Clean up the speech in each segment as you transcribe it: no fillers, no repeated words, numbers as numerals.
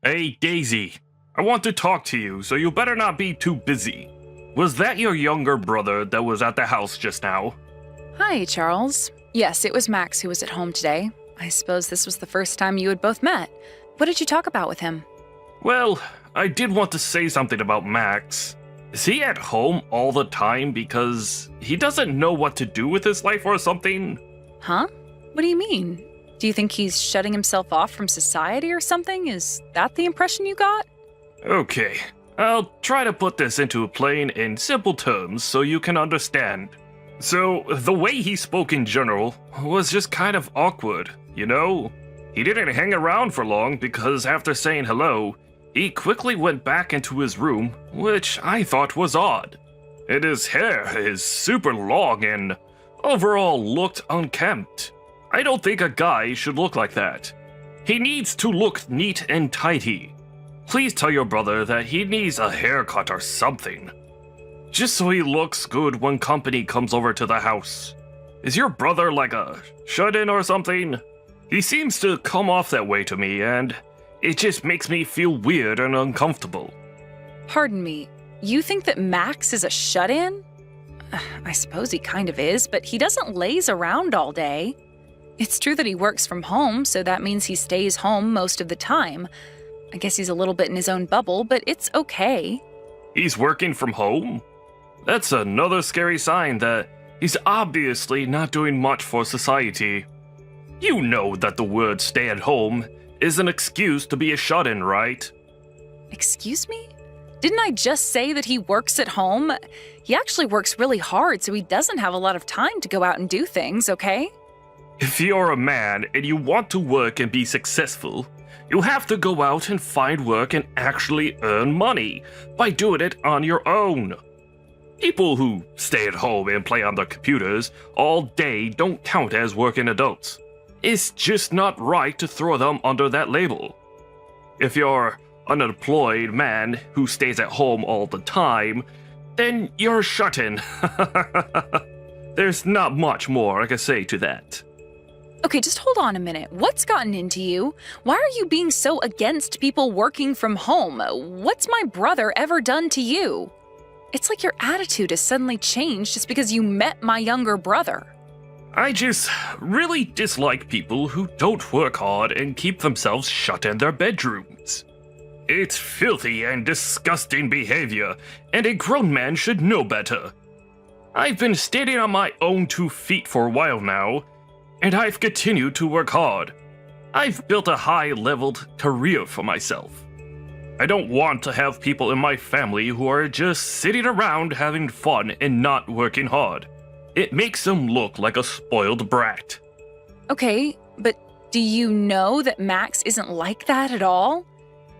Hey, Daisy. I want to talk to you, so you better not be too busy. Was that your younger brother that was at the house just now? Hi, Charles. Yes, it was Max who was at home today. I suppose this was the first time you had both met. What did you talk about with him? Well, I did want to say something about Max. Is he at home all the time because he doesn't know what to do with his life or something? Huh? What do you mean? Do you think he's shutting himself off from society or something? Is that the impression you got? Okay, I'll try to put this into plain and simple terms so you can understand. So, the way he spoke in general was just kind of awkward, you know? He didn't hang around for long because after saying hello, he quickly went back into his room, which I thought was odd. And his hair is super long and overall looked unkempt. I don't think a guy should look like that. He needs to look neat and tidy. Please tell your brother that he needs a haircut or something. Just so he looks good when company comes over to the house. Is your brother like a shut-in or something? He seems to come off that way to me, and it just makes me feel weird and uncomfortable. Pardon me, you think that Max is a shut-in? I suppose he kind of is, but he doesn't laze around all day. It's true that he works from home, so that means he stays home most of the time. I guess he's a little bit in his own bubble, but it's okay. He's working from home? That's another scary sign that he's obviously not doing much for society. You know that the word stay at home is an excuse to be a shut-in, right? Excuse me? Didn't I just say that he works at home? He actually works really hard, so he doesn't have a lot of time to go out and do things, okay? If you're a man and you want to work and be successful, you have to go out and find work and actually earn money by doing it on your own. People who stay at home and play on their computers all day don't count as working adults. It's just not right to throw them under that label. If you're an unemployed man who stays at home all the time, then you're shut-in. There's not much more I can say to that. Okay, just hold on a minute. What's gotten into you? Why are you being so against people working from home? What's my brother ever done to you? It's like your attitude has suddenly changed just because you met my younger brother. I just really dislike people who don't work hard and keep themselves shut in their bedrooms. It's filthy and disgusting behavior, and a grown man should know better. I've been standing on my own 2 feet for a while now, and I've continued to work hard. I've built a high-leveled career for myself. I don't want to have people in my family who are just sitting around having fun and not working hard. It makes them look like a spoiled brat. Okay, but do you know that Max isn't like that at all?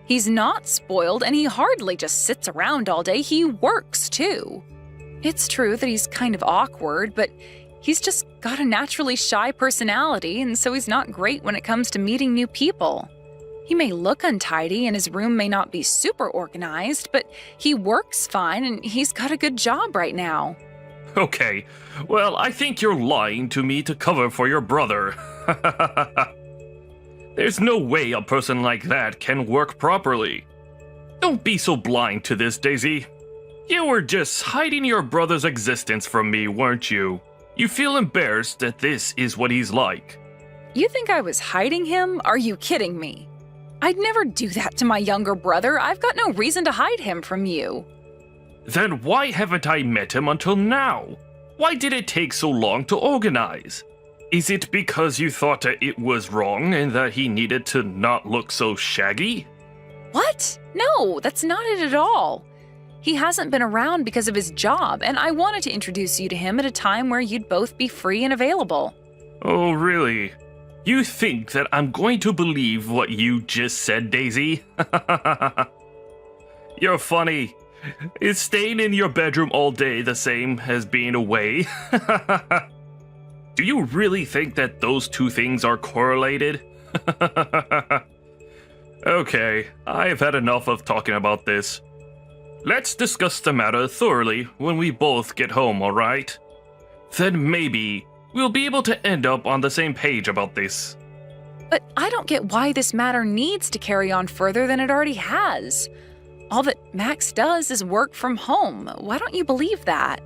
He's not spoiled, and he hardly just sits around all day. He works, too. It's true that he's kind of awkward, but he's just got a naturally shy personality, and so he's not great when it comes to meeting new people. He may look untidy and his room may not be super organized, but he works fine and he's got a good job right now. Okay, well, I think you're lying to me to cover for your brother. There's no way a person like that can work properly. Don't be so blind to this, Daisy. You were just hiding your brother's existence from me, weren't you? You feel embarrassed that this is what he's like. You think I was hiding him? Are you kidding me? I'd never do that to my younger brother. I've got no reason to hide him from you. Then why haven't I met him until now? Why did it take so long to organize? Is it because you thought that it was wrong and that he needed to not look so shaggy? What? No, that's not it at all. He hasn't been around because of his job, and I wanted to introduce you to him at a time where you'd both be free and available. Oh, really? You think that I'm going to believe what you just said, Daisy? You're funny. Is staying in your bedroom all day the same as being away? Do you really think that those two things are correlated? Okay, I've had enough of talking about this. Let's discuss the matter thoroughly when we both get home, alright? Then maybe we'll be able to end up on the same page about this. But I don't get why this matter needs to carry on further than it already has. All that Max does is work from home. Why don't you believe that?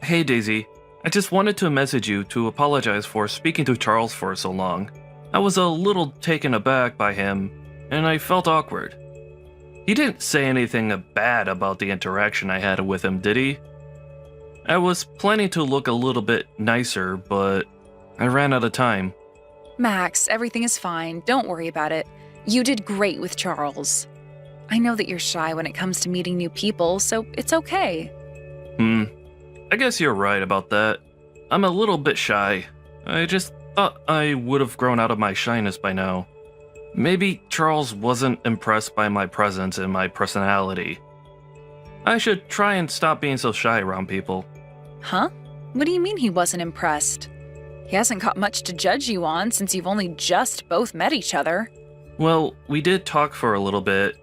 Hey Daisy, I just wanted to message you to apologize for speaking to Charles for so long. I was a little taken aback by him, and I felt awkward. He didn't say anything bad about the interaction I had with him, did he? I was planning to look a little bit nicer, but I ran out of time. Max, everything is fine. Don't worry about it. You did great with Charles. I know that you're shy when it comes to meeting new people, so it's okay. I guess you're right about that. I'm a little bit shy. I just thought I would have grown out of my shyness by now. Maybe Charles wasn't impressed by my presence and my personality. I should try and stop being so shy around people. Huh? What do you mean he wasn't impressed? He hasn't got much to judge you on since you've only just both met each other. Well, we did talk for a little bit,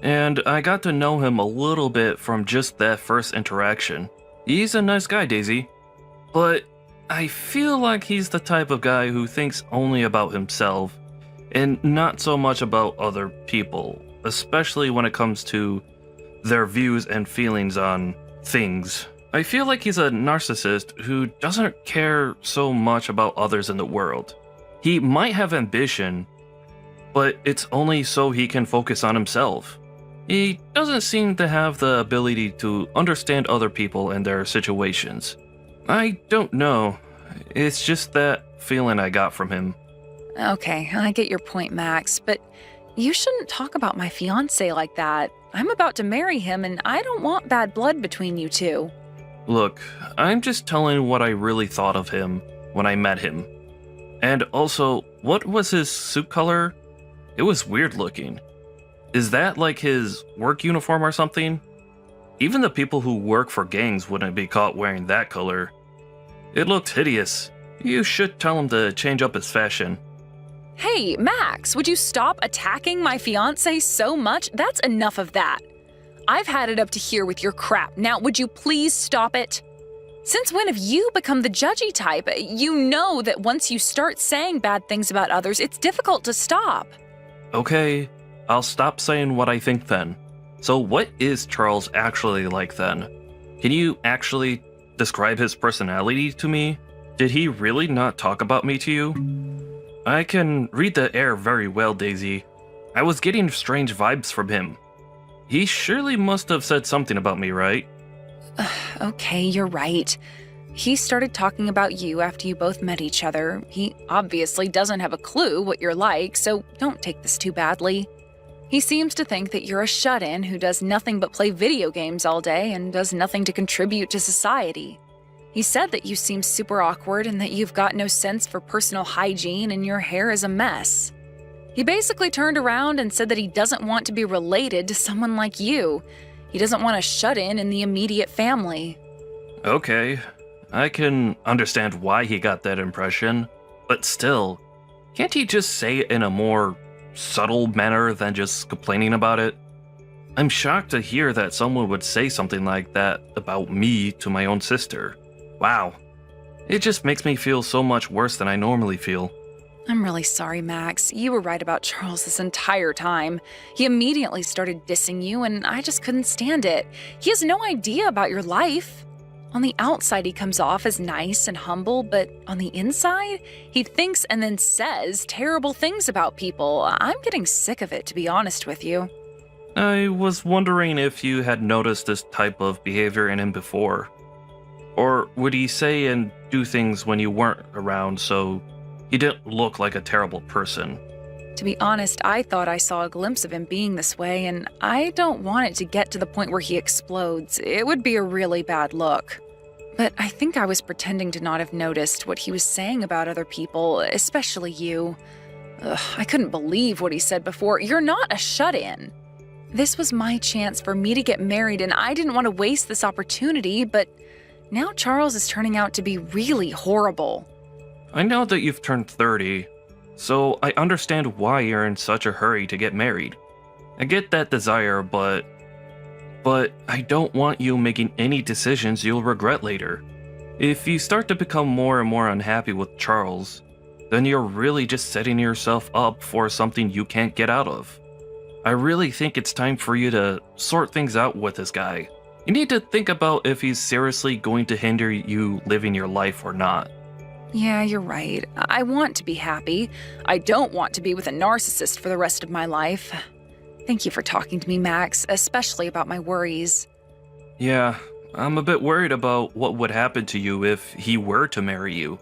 and I got to know him a little bit from just that first interaction. He's a nice guy, Daisy. But I feel like he's the type of guy who thinks only about himself and not so much about other people, especially when it comes to their views and feelings on things. I feel like he's a narcissist who doesn't care so much about others in the world. He might have ambition, but it's only so he can focus on himself. He doesn't seem to have the ability to understand other people and their situations. I don't know. It's just that feeling I got from him. Okay, I get your point, Max, but you shouldn't talk about my fiancé like that. I'm about to marry him, and I don't want bad blood between you two. Look, I'm just telling what I really thought of him when I met him. And also, what was his suit color? It was weird looking. Is that like his work uniform or something? Even the people who work for gangs wouldn't be caught wearing that color. It looked hideous. You should tell him to change up his fashion. Hey, Max, would you stop attacking my fiancé so much? That's enough of that. I've had it up to here with your crap. Now, would you please stop it? Since when have you become the judgy type? You know that once you start saying bad things about others, it's difficult to stop. Okay, I'll stop saying what I think then. So what is Charles actually like then? Can you actually describe his personality to me? Did he really not talk about me to you? I can read the air very well, Daisy. I was getting strange vibes from him. He surely must have said something about me, right? Okay, you're right. He started talking about you after you both met each other. He obviously doesn't have a clue what you're like, so don't take this too badly. He seems to think that you're a shut-in who does nothing but play video games all day and does nothing to contribute to society. He said that you seem super awkward and that you've got no sense for personal hygiene and your hair is a mess. He basically turned around and said that he doesn't want to be related to someone like you. He doesn't want a shut-in in the immediate family. Okay, I can understand why he got that impression, but still, can't he just say it in a more subtle manner than just complaining about it? I'm shocked to hear that someone would say something like that about me to my own sister. Wow. It just makes me feel so much worse than I normally feel. I'm really sorry, Max. You were right about Charles this entire time. He immediately started dissing you, and I just couldn't stand it. He has no idea about your life. On the outside, he comes off as nice and humble, but on the inside, he thinks and then says terrible things about people. I'm getting sick of it, to be honest with you. I was wondering if you had noticed this type of behavior in him before. Or would he say and do things when you weren't around so he didn't look like a terrible person? To be honest, I thought I saw a glimpse of him being this way, and I don't want it to get to the point where he explodes. It would be a really bad look. But I think I was pretending to not have noticed what he was saying about other people, especially you. I couldn't believe what he said before. You're not a shut-in. This was my chance for me to get married, and I didn't want to waste this opportunity, but now Charles is turning out to be really horrible. I know that you've turned 30, so I understand why you're in such a hurry to get married. I get that desire, but I don't want you making any decisions you'll regret later. If you start to become more and more unhappy with Charles, then you're really just setting yourself up for something you can't get out of. I really think it's time for you to sort things out with this guy. You need to think about if he's seriously going to hinder you living your life or not. Yeah, you're right. I want to be happy. I don't want to be with a narcissist for the rest of my life. Thank you for talking to me, Max, especially about my worries. Yeah, I'm a bit worried about what would happen to you if he were to marry you.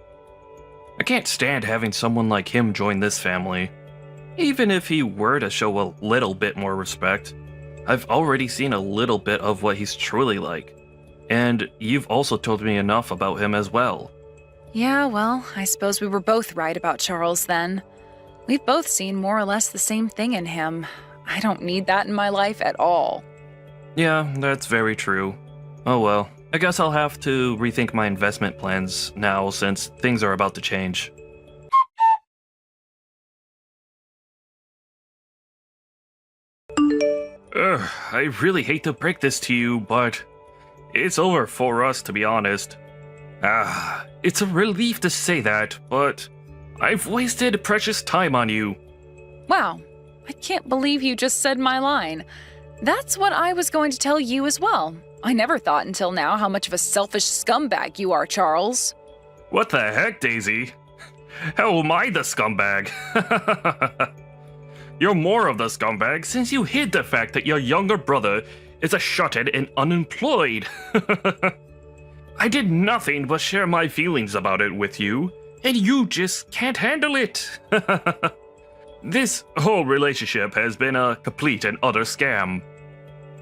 I can't stand having someone like him join this family. Even if he were to show a little bit more respect, I've already seen a little bit of what he's truly like. And you've also told me enough about him as well. Yeah, well, I suppose we were both right about Charles then. We've both seen more or less the same thing in him. I don't need that in my life at all. Yeah, that's very true. Oh well, I guess I'll have to rethink my investment plans now since things are about to change. I really hate to break this to you, but it's over for us, to be honest. It's a relief to say that, but I've wasted precious time on you. Wow, I can't believe you just said my line. That's what I was going to tell you as well. I never thought until now how much of a selfish scumbag you are, Charles. What the heck, Daisy? How am I the scumbag? You're more of the scumbag since you hid the fact that your younger brother is a shut-in and unemployed. I did nothing but share my feelings about it with you, and you just can't handle it. This whole relationship has been a complete and utter scam.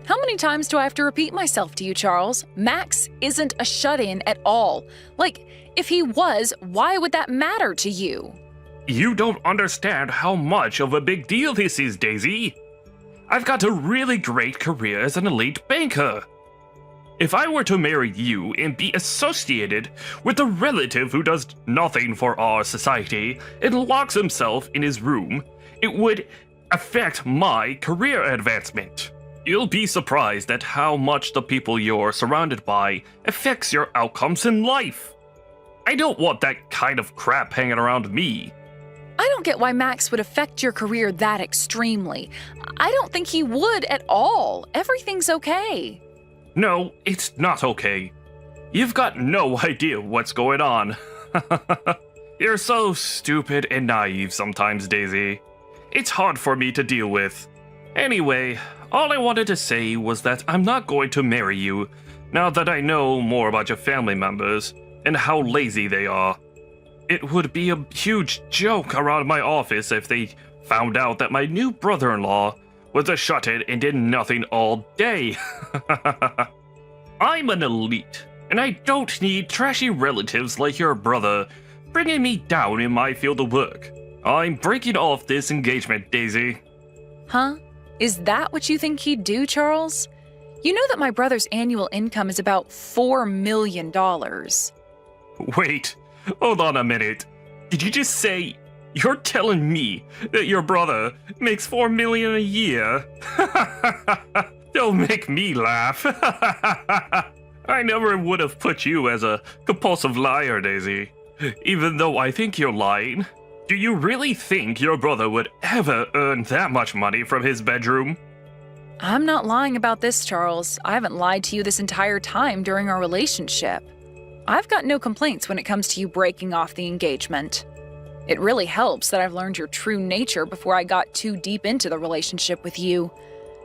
How many times do I have to repeat myself to you, Charles? Max isn't a shut-in at all. Like, if he was, why would that matter to you? You don't understand how much of a big deal this is, Daisy. I've got a really great career as an elite banker. If I were to marry you and be associated with a relative who does nothing for our society and locks himself in his room, it would affect my career advancement. You'll be surprised at how much the people you're surrounded by affects your outcomes in life. I don't want that kind of crap hanging around me. I don't get why Max would affect your career that extremely. I don't think he would at all. Everything's okay. No, it's not okay. You've got no idea what's going on. You're so stupid and naive sometimes, Daisy. It's hard for me to deal with. Anyway, all I wanted to say was that I'm not going to marry you now that I know more about your family members and how lazy they are. It would be a huge joke around my office if they found out that my new brother-in-law was a shut-in and did nothing all day. I'm an elite, and I don't need trashy relatives like your brother bringing me down in my field of work. I'm breaking off this engagement, Daisy. Huh? Is that what you think he'd do, Charles? You know that my brother's annual income is about $4 million. Wait, hold on a minute. Did you just say you're telling me that your brother makes $4 million a year? Don't make me laugh. I never would have put you as a compulsive liar, Daisy. Even though I think you're lying. Do you really think your brother would ever earn that much money from his bedroom? I'm not lying about this, Charles. I haven't lied to you this entire time during our relationship. I've got no complaints when it comes to you breaking off the engagement. It really helps that I've learned your true nature before I got too deep into the relationship with you.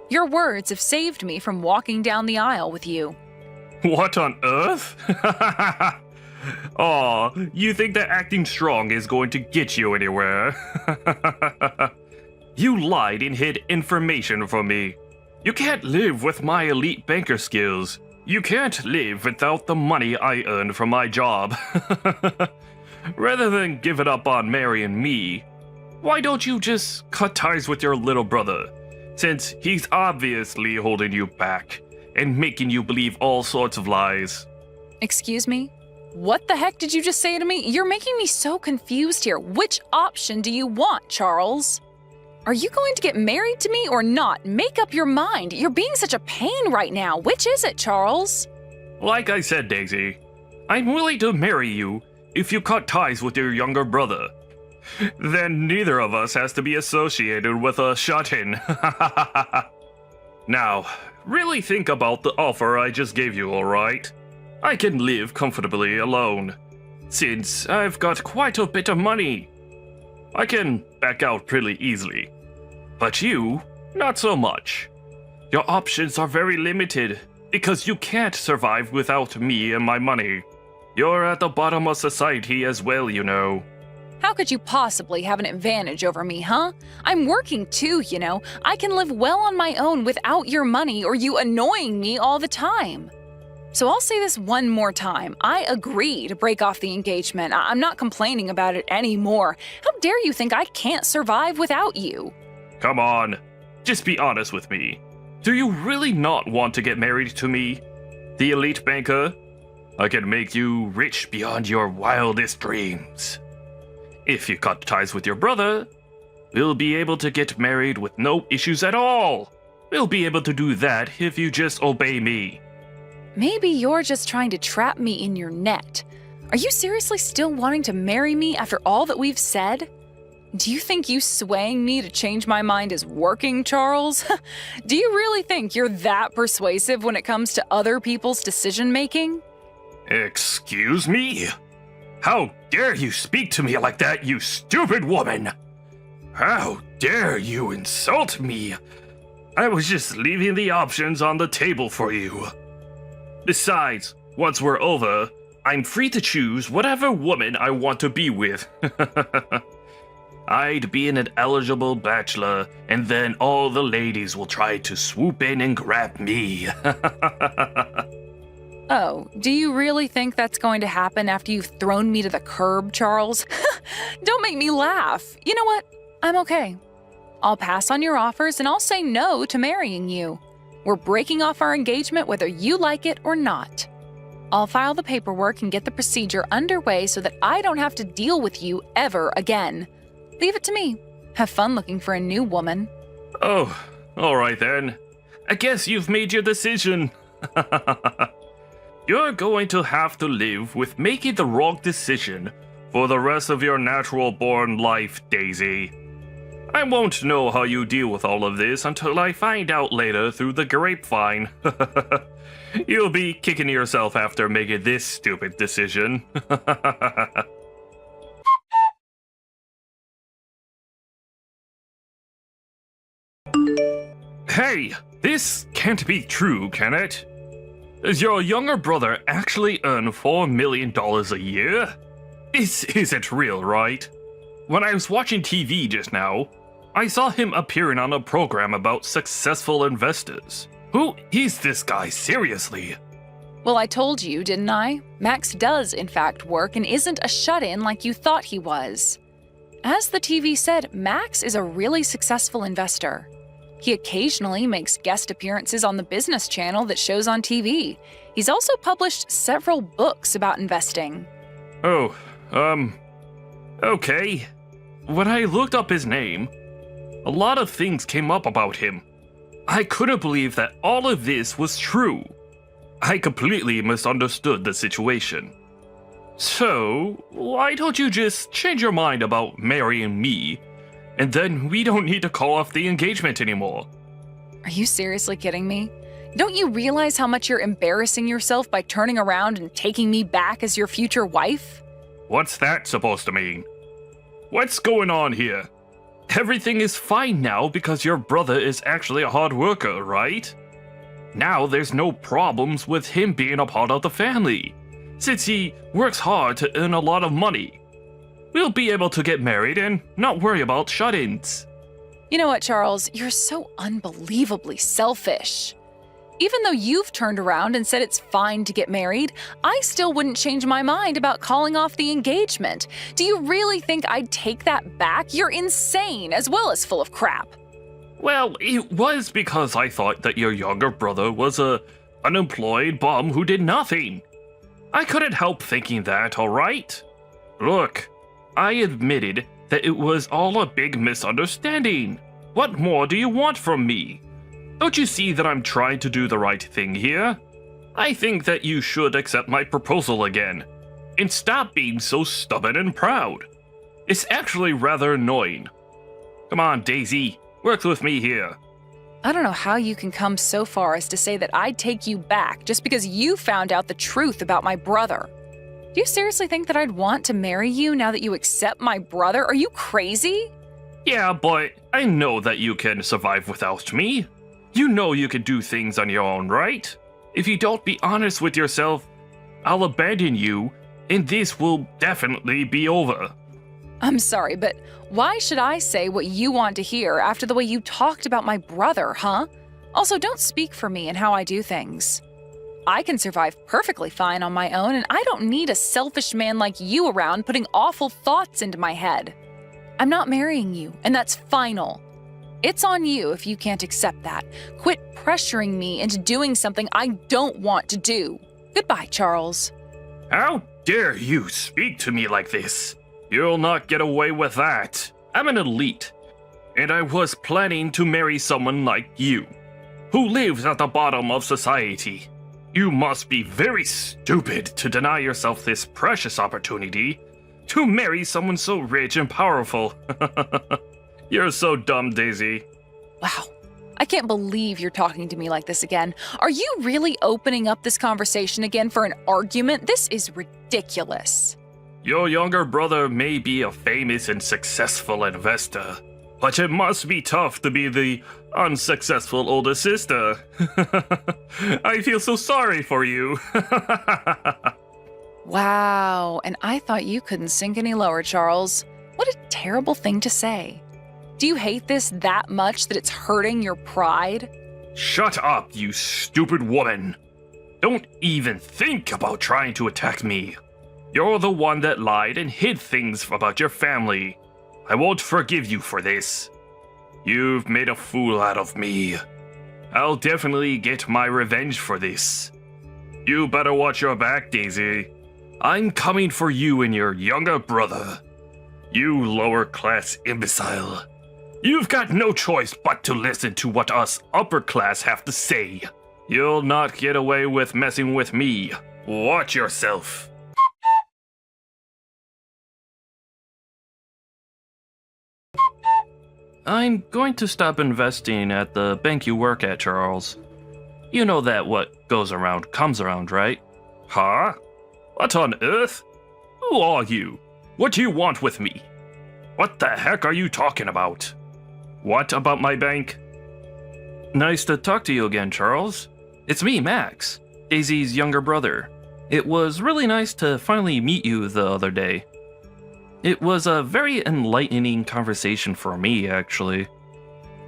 Your words have saved me from walking down the aisle with you. What on earth? Aw, you think that acting strong is going to get you anywhere? You lied and hid information from me. You can't live with my elite banker skills. You can't live without the money I earned from my job. Rather than give it up on marrying me, why don't you just cut ties with your little brother, since he's obviously holding you back and making you believe all sorts of lies? Excuse me? What the heck did you just say to me? You're making me so confused here. Which option do you want, Charles? Are you going to get married to me or not? Make up your mind. You're being such a pain right now. Which is it, Charles? Like I said, Daisy, I'm willing to marry you if you cut ties with your younger brother. Then neither of us has to be associated with a shut-in. Now, really think about the offer I just gave you, alright? I can live comfortably alone, since I've got quite a bit of money. I can back out pretty easily. But you, not so much. Your options are very limited, because you can't survive without me and my money. You're at the bottom of society as well, you know. How could you possibly have an advantage over me, huh? I'm working too, you know. I can live well on my own without your money or you annoying me all the time. So I'll say this one more time. I agree to break off the engagement. I'm not complaining about it anymore. How dare you think I can't survive without you? Come on, just be honest with me. Do you really not want to get married to me, the elite banker? I can make you rich beyond your wildest dreams. If you cut ties with your brother, we'll be able to get married with no issues at all. We'll be able to do that if you just obey me. Maybe you're just trying to trap me in your net. Are you seriously still wanting to marry me after all that we've said? Do you think you swaying me to change my mind is working, Charles? Do you really think you're that persuasive when it comes to other people's decision-making? Excuse me? How dare you speak to me like that, you stupid woman? How dare you insult me? I was just leaving the options on the table for you. Besides, once we're over, I'm free to choose whatever woman I want to be with. I'd be an eligible bachelor, and then all the ladies will try to swoop in and grab me. Oh, do you really think that's going to happen after you've thrown me to the curb, Charles? Don't make me laugh. You know what? I'm okay. I'll pass on your offers and I'll say no to marrying you. We're breaking off our engagement whether you like it or not. I'll file the paperwork and get the procedure underway so that I don't have to deal with you ever again. Leave it to me. Have fun looking for a new woman. Oh, all right then. I guess you've made your decision. You're going to have to live with making the wrong decision for the rest of your natural-born life, Daisy. I won't know how you deal with all of this until I find out later through the grapevine. You'll be kicking yourself after making this stupid decision. Hey, this can't be true, can it? Does your younger brother actually earn $4 million a year? This isn't real, right? When I was watching TV just now, I saw him appearing on a program about successful investors. Who is this guy, seriously? Well, I told you, didn't I? Max does, in fact, work and isn't a shut-in like you thought he was. As the TV said, Max is a really successful investor. He occasionally makes guest appearances on the business channel that shows on TV. He's also published several books about investing. Oh, okay. When I looked up his name, a lot of things came up about him. I couldn't believe that all of this was true. I completely misunderstood the situation. So, why don't you just change your mind about marrying me, and then we don't need to call off the engagement anymore? Are you seriously kidding me? Don't you realize how much you're embarrassing yourself by turning around and taking me back as your future wife? What's that supposed to mean? What's going on here? Everything is fine now because your brother is actually a hard worker, right? Now there's no problems with him being a part of the family, since he works hard to earn a lot of money. We'll be able to get married and not worry about shut-ins. You know what, Charles? You're so unbelievably selfish. Even though you've turned around and said it's fine to get married, I still wouldn't change my mind about calling off the engagement. Do you really think I'd take that back? You're insane, as well as full of crap. Well, it was because I thought that your younger brother was a unemployed bum who did nothing. I couldn't help thinking that, alright? Look, I admitted that it was all a big misunderstanding. What more do you want from me? Don't you see that I'm trying to do the right thing here? I think that you should accept my proposal again, and stop being so stubborn and proud. It's actually rather annoying. Come on, Daisy, work with me here. I don't know how you can come so far as to say that I'd take you back just because you found out the truth about my brother. Do you seriously think that I'd want to marry you now that you accept my brother? Are you crazy? Yeah, but I know that you can survive without me. You know you can do things on your own, right? If you don't be honest with yourself, I'll abandon you, and this will definitely be over. I'm sorry, but why should I say what you want to hear after the way you talked about my brother, huh? Also, don't speak for me and how I do things. I can survive perfectly fine on my own, and I don't need a selfish man like you around putting awful thoughts into my head. I'm not marrying you, and that's final. It's on you if you can't accept that. Quit pressuring me into doing something I don't want to do. Goodbye, Charles. How dare you speak to me like this? You'll not get away with that. I'm an elite, and I was planning to marry someone like you, who lives at the bottom of society. You must be very stupid to deny yourself this precious opportunity to marry someone so rich and powerful. You're so dumb, Daisy. Wow. I can't believe you're talking to me like this again. Are you really opening up this conversation again for an argument? This is ridiculous. Your younger brother may be a famous and successful investor, but it must be tough to be the unsuccessful older sister. I feel so sorry for you. Wow, and I thought you couldn't sink any lower, Charles. What a terrible thing to say. Do you hate this that much that it's hurting your pride? Shut up, you stupid woman. Don't even think about trying to attack me. You're the one that lied and hid things about your family. I won't forgive you for this. You've made a fool out of me. I'll definitely get my revenge for this. You better watch your back, Daisy. I'm coming for you and your younger brother. You lower-class imbecile. You've got no choice but to listen to what us upper-class have to say. You'll not get away with messing with me. Watch yourself. I'm going to stop investing at the bank you work at, Charles. You know that what goes around comes around, right? Huh? What on earth? Who are you? What do you want with me? What the heck are you talking about? What about my bank? Nice to talk to you again, Charles. It's me, Max, Daisy's younger brother. It was really nice to finally meet you the other day. It was a very enlightening conversation for me, actually.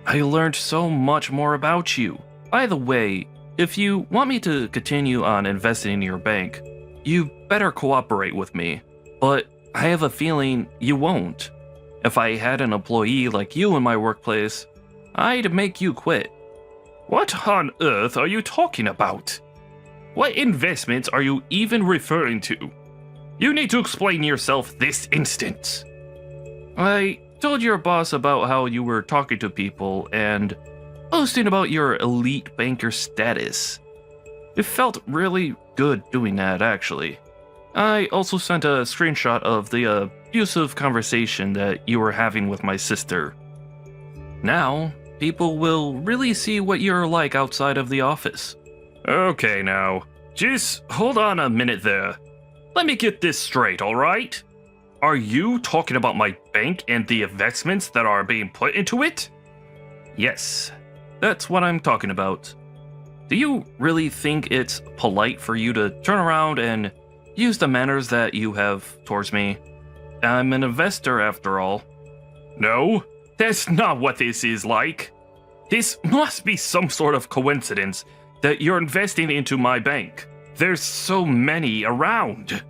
I learned so much more about you. By the way, if you want me to continue on investing in your bank, you better cooperate with me. But I have a feeling you won't. If I had an employee like you in my workplace, I'd make you quit. What on earth are you talking about? What investments are you even referring to? You need to explain yourself this instant. I told your boss about how you were talking to people and boasting about your elite banker status. It felt really good doing that, actually. I also sent a screenshot of the abusive conversation that you were having with my sister. Now, people will really see what you're like outside of the office. Okay, now, just hold on a minute there. Let me get this straight, alright? Are you talking about my bank and the investments that are being put into it? Yes, that's what I'm talking about. Do you really think it's polite for you to turn around and use the manners that you have towards me? I'm an investor after all. No, that's not what this is like. This must be some sort of coincidence that you're investing into my bank. There's so many around.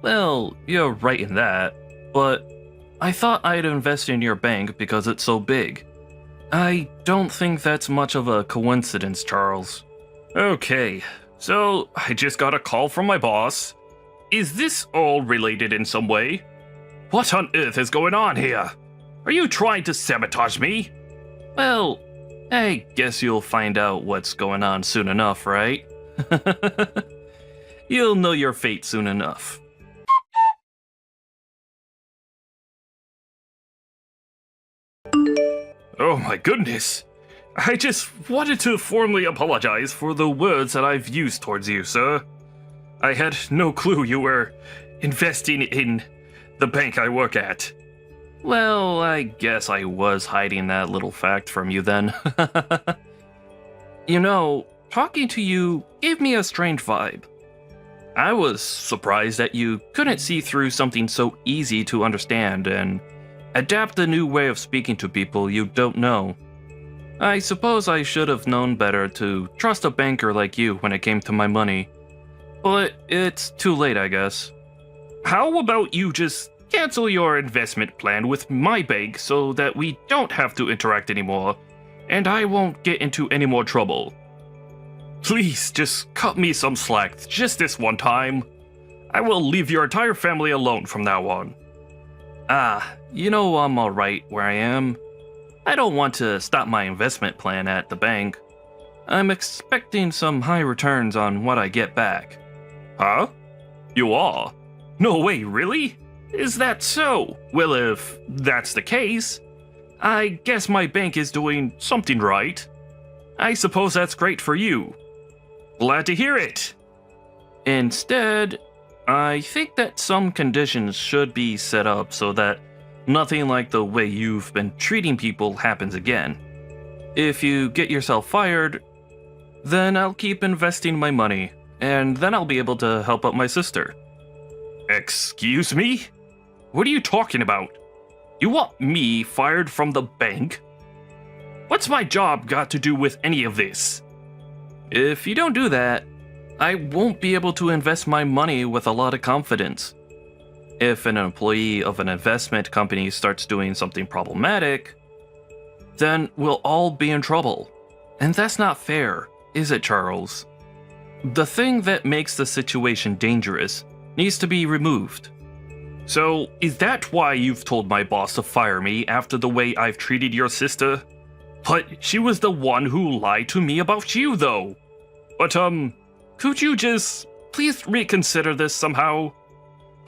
Well, you're right in that, but I thought I'd invest in your bank because it's so big. I don't think that's much of a coincidence, Charles. Okay, so I just got a call from my boss. Is this all related in some way? What on earth is going on here? Are you trying to sabotage me? Well, I guess you'll find out what's going on soon enough, right? You'll know your fate soon enough. Oh my goodness. I just wanted to formally apologize for the words that I've used towards you, sir. I had no clue you were investing in the bank I work at. Well, I guess I was hiding that little fact from you then. You know, talking to you gave me a strange vibe. I was surprised that you couldn't see through something so easy to understand and adapt a new way of speaking to people you don't know. I suppose I should have known better to trust a banker like you when it came to my money. But it's too late, I guess. How about you just cancel your investment plan with my bank so that we don't have to interact anymore, and I won't get into any more trouble. Please, just cut me some slack just this one time. I will leave your entire family alone from now on. You know I'm alright where I am. I don't want to stop my investment plan at the bank. I'm expecting some high returns on what I get back. Huh? You are? No way, really? Is that so? Well, if that's the case, I guess my bank is doing something right. I suppose that's great for you. Glad to hear it. Instead, I think that some conditions should be set up so that nothing like the way you've been treating people happens again. If you get yourself fired, then I'll keep investing my money, and then I'll be able to help out my sister. Excuse me? What are you talking about? You want me fired from the bank? What's my job got to do with any of this? If you don't do that, I won't be able to invest my money with a lot of confidence. If an employee of an investment company starts doing something problematic, then we'll all be in trouble. And that's not fair, is it, Charles? The thing that makes the situation dangerous needs to be removed. So, is that why you've told my boss to fire me after the way I've treated your sister? But she was the one who lied to me about you, though. But, could you just please reconsider this somehow?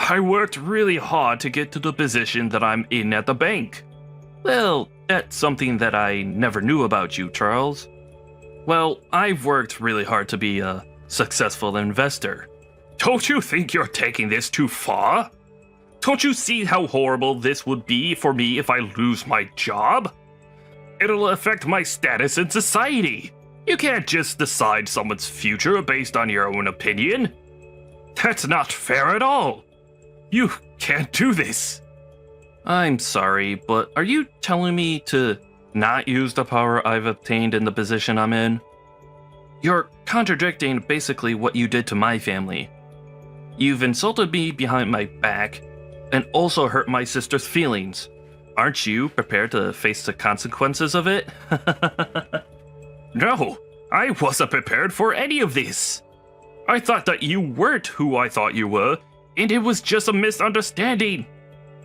I worked really hard to get to the position that I'm in at the bank. Well, that's something that I never knew about you, Charles. Well, I've worked really hard to be a successful investor. Don't you think you're taking this too far? Don't you see how horrible this would be for me if I lose my job? It'll affect my status in society. You can't just decide someone's future based on your own opinion. That's not fair at all. You can't do this. I'm sorry, but are you telling me to not use the power I've obtained in the position I'm in? You're contradicting basically what you did to my family. You've insulted me behind my back and also hurt my sister's feelings. Aren't you prepared to face the consequences of it? No, I wasn't prepared for any of this. I thought that you weren't who I thought you were, and it was just a misunderstanding.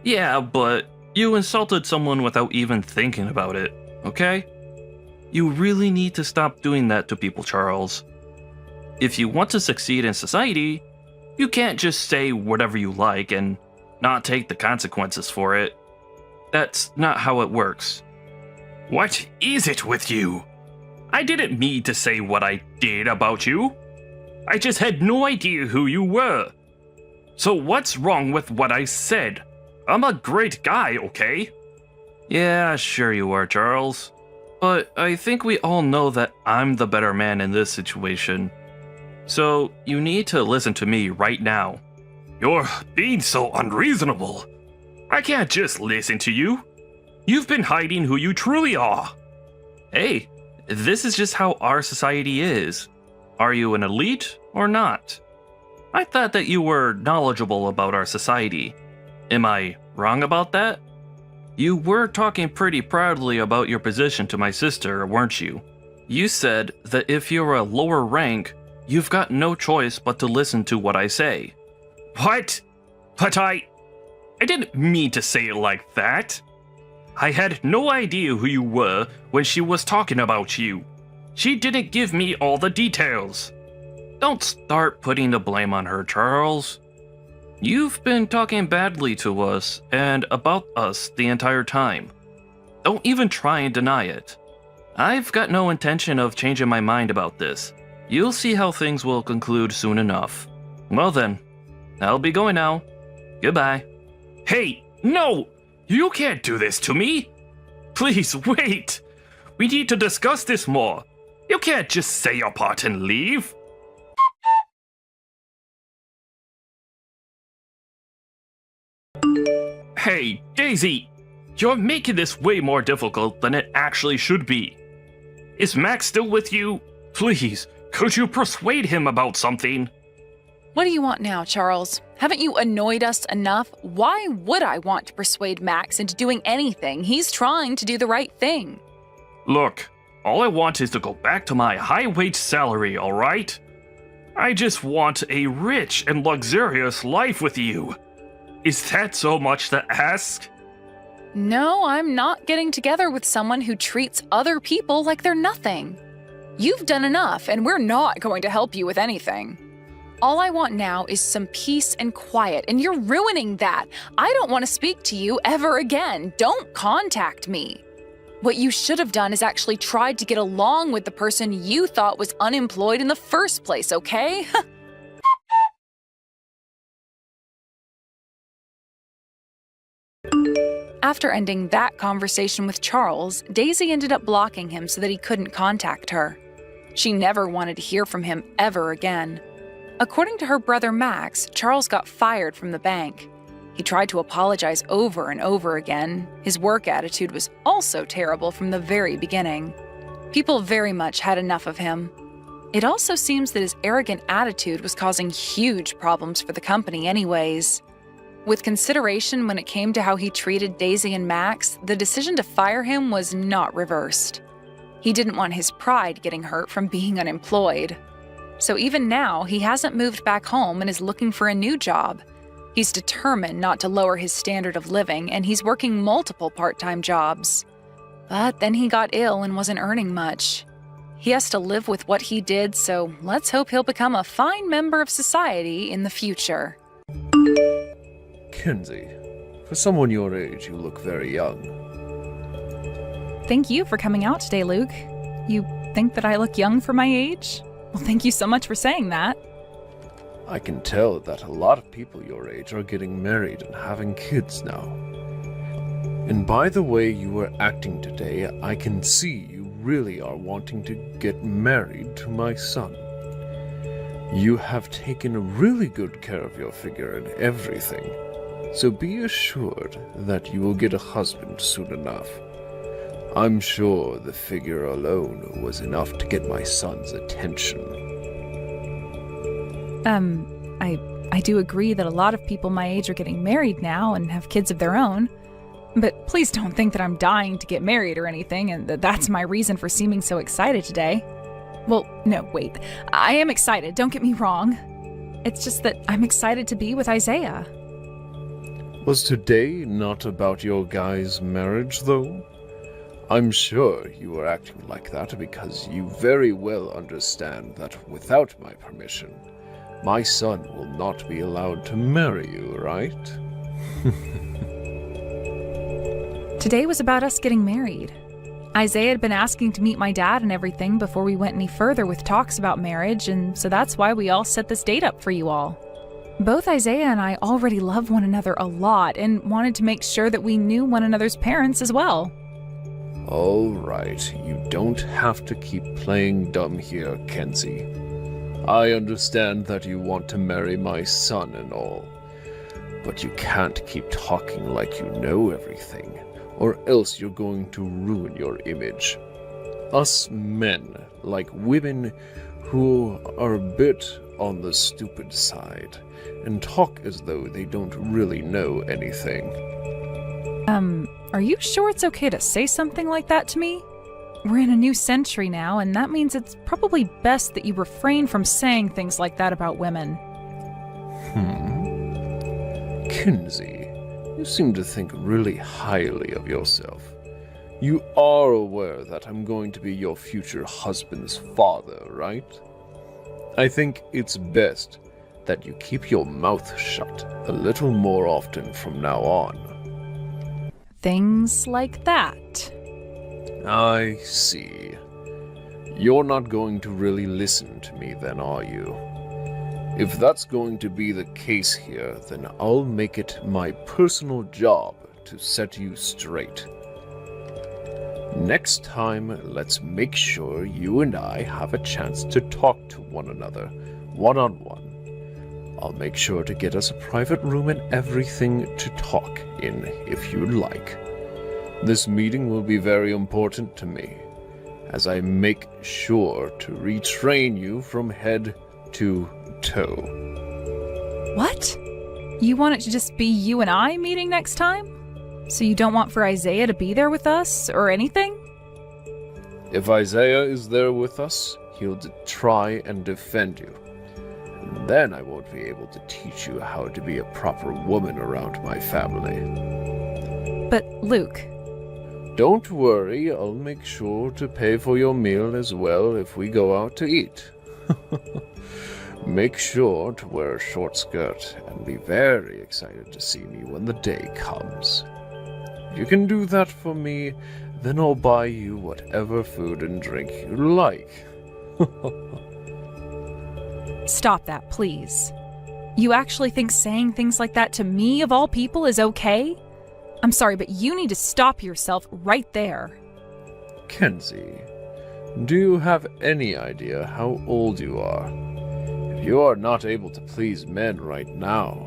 Yeah, but you insulted someone without even thinking about it, okay? You really need to stop doing that to people, Charles. If you want to succeed in society, you can't just say whatever you like and not take the consequences for it. That's not how it works. What is it with you? I didn't mean to say what I did about you. I just had no idea who you were. So what's wrong with what I said? I'm a great guy, okay? Yeah, sure you are, Charles. But I think we all know that I'm the better man in this situation. So you need to listen to me right now. You're being so unreasonable. I can't just listen to you. You've been hiding who you truly are. Hey, this is just how our society is. Are you an elite or not? I thought that you were knowledgeable about our society. Am I wrong about that? You were talking pretty proudly about your position to my sister, weren't you? You said that if you're a lower rank, you've got no choice but to listen to what I say. What? But I didn't mean to say it like that. I had no idea who you were when she was talking about you. She didn't give me all the details. Don't start putting the blame on her, Charles. You've been talking badly to us and about us the entire time. Don't even try and deny it. I've got no intention of changing my mind about this. You'll see how things will conclude soon enough. Well then, I'll be going now. Goodbye. Hey, no! You can't do this to me! Please, wait! We need to discuss this more. You can't just say your part and leave. Hey, Daisy! You're making this way more difficult than it actually should be. Is Max still with you? Please, could you persuade him about something? What do you want now, Charles? Haven't you annoyed us enough? Why would I want to persuade Max into doing anything? He's trying to do the right thing. Look, all I want is to go back to my high-wage salary, alright? I just want a rich and luxurious life with you. Is that so much to ask? No, I'm not getting together with someone who treats other people like they're nothing. You've done enough, and we're not going to help you with anything. All I want now is some peace and quiet, and you're ruining that. I don't want to speak to you ever again. Don't contact me. What you should have done is actually tried to get along with the person you thought was unemployed in the first place, okay? After ending that conversation with Charles, Daisy ended up blocking him so that he couldn't contact her. She never wanted to hear from him ever again. According to her brother Max, Charles got fired from the bank. He tried to apologize over and over again. His work attitude was also terrible from the very beginning. People very much had enough of him. It also seems that his arrogant attitude was causing huge problems for the company anyways. With consideration when it came to how he treated Daisy and Max, the decision to fire him was not reversed. He didn't want his pride getting hurt from being unemployed. So even now, he hasn't moved back home and is looking for a new job. He's determined not to lower his standard of living, and he's working multiple part-time jobs. But then he got ill and wasn't earning much. He has to live with what he did, so let's hope he'll become a fine member of society in the future. Kenzie, for someone your age, you look very young. Thank you for coming out today, Luke. You think that I look young for my age? Well, thank you so much for saying that. I can tell that a lot of people your age are getting married and having kids now. And by the way you were acting today, I can see you really are wanting to get married to my son. You have taken really good care of your figure and everything, so be assured that you will get a husband soon enough. I'm sure the figure alone was enough to get my son's attention. I do agree that a lot of people my age are getting married now and have kids of their own. But please don't think that I'm dying to get married or anything, and that that's my reason for seeming so excited today. Well, no, wait. I am excited, don't get me wrong. It's just that I'm excited to be with Isaiah. Was today not about your guys' marriage, though? I'm sure you were acting like that because you very well understand that without my permission, my son will not be allowed to marry you, right? Today was about us getting married. Isaiah had been asking to meet my dad and everything before we went any further with talks about marriage, and so that's why we all set this date up for you all. Both Isaiah and I already love one another a lot and wanted to make sure that we knew one another's parents as well. All right, you don't have to keep playing dumb here, Kenzie. I understand that you want to marry my son and all, but you can't keep talking like you know everything, or else you're going to ruin your image. Us men like women who are a bit on the stupid side and talk as though they don't really know anything. Are you sure it's okay to say something like that to me? We're in a new century now, and that means it's probably best that you refrain from saying things like that about women. Kenzie, you seem to think really highly of yourself. You are aware that I'm going to be your future husband's father, right? I think it's best that you keep your mouth shut a little more often from now on. Things like that. I see. You're not going to really listen to me then, are you? If that's going to be the case here, then I'll make it my personal job to set you straight. Next time, let's make sure you and I have a chance to talk to one another, one-on-one. I'll make sure to get us a private room and everything to talk in, if you'd like. This meeting will be very important to me, as I make sure to retrain you from head to toe. What? You want it to just be you and I meeting next time? So you don't want for Isaiah to be there with us, or anything? If Isaiah is there with us, he'll try and defend you. And then I won't be able to teach you how to be a proper woman around my family. But, Luke... Don't worry, I'll make sure to pay for your meal as well if we go out to eat. Make sure to wear a short skirt and be very excited to see me when the day comes. If you can do that for me, then I'll buy you whatever food and drink you like. Stop that, please. You actually think saying things like that to me, of all people, is okay? I'm sorry, but you need to stop yourself right there. Kenzie, do you have any idea how old you are? If you are not able to please men right now,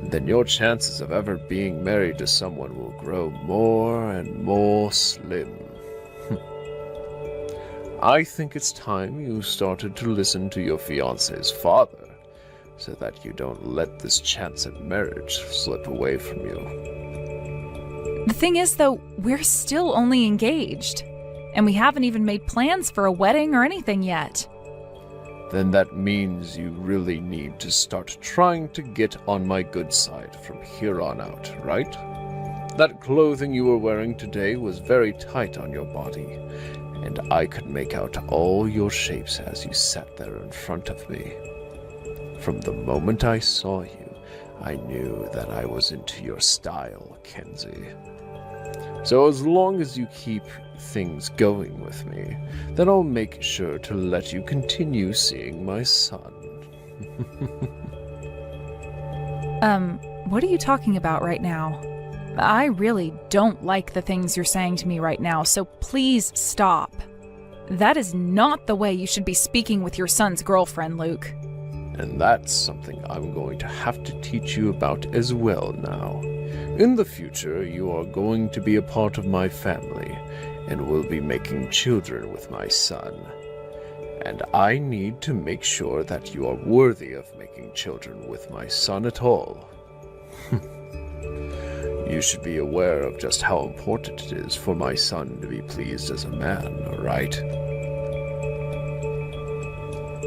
then your chances of ever being married to someone will grow more and more slim. I think it's time you started to listen to your fiancé's father, so that you don't let this chance at marriage slip away from you. The thing is, though, we're still only engaged, and we haven't even made plans for a wedding or anything yet. Then that means you really need to start trying to get on my good side from here on out, right? That clothing you were wearing today was very tight on your body, and I could make out all your shapes as you sat there in front of me. From the moment I saw you, I knew that I was into your style, Kenzie. So as long as you keep things going with me, then I'll make sure to let you continue seeing my son. What are you talking about right now? I really don't like the things you're saying to me right now, so please stop. That is not the way you should be speaking with your son's girlfriend, Luke. And that's something I'm going to have to teach you about as well now. In the future, you are going to be a part of my family, and will be making children with my son. And I need to make sure that you are worthy of making children with my son at all. You should be aware of just how important it is for my son to be pleased as a man, right?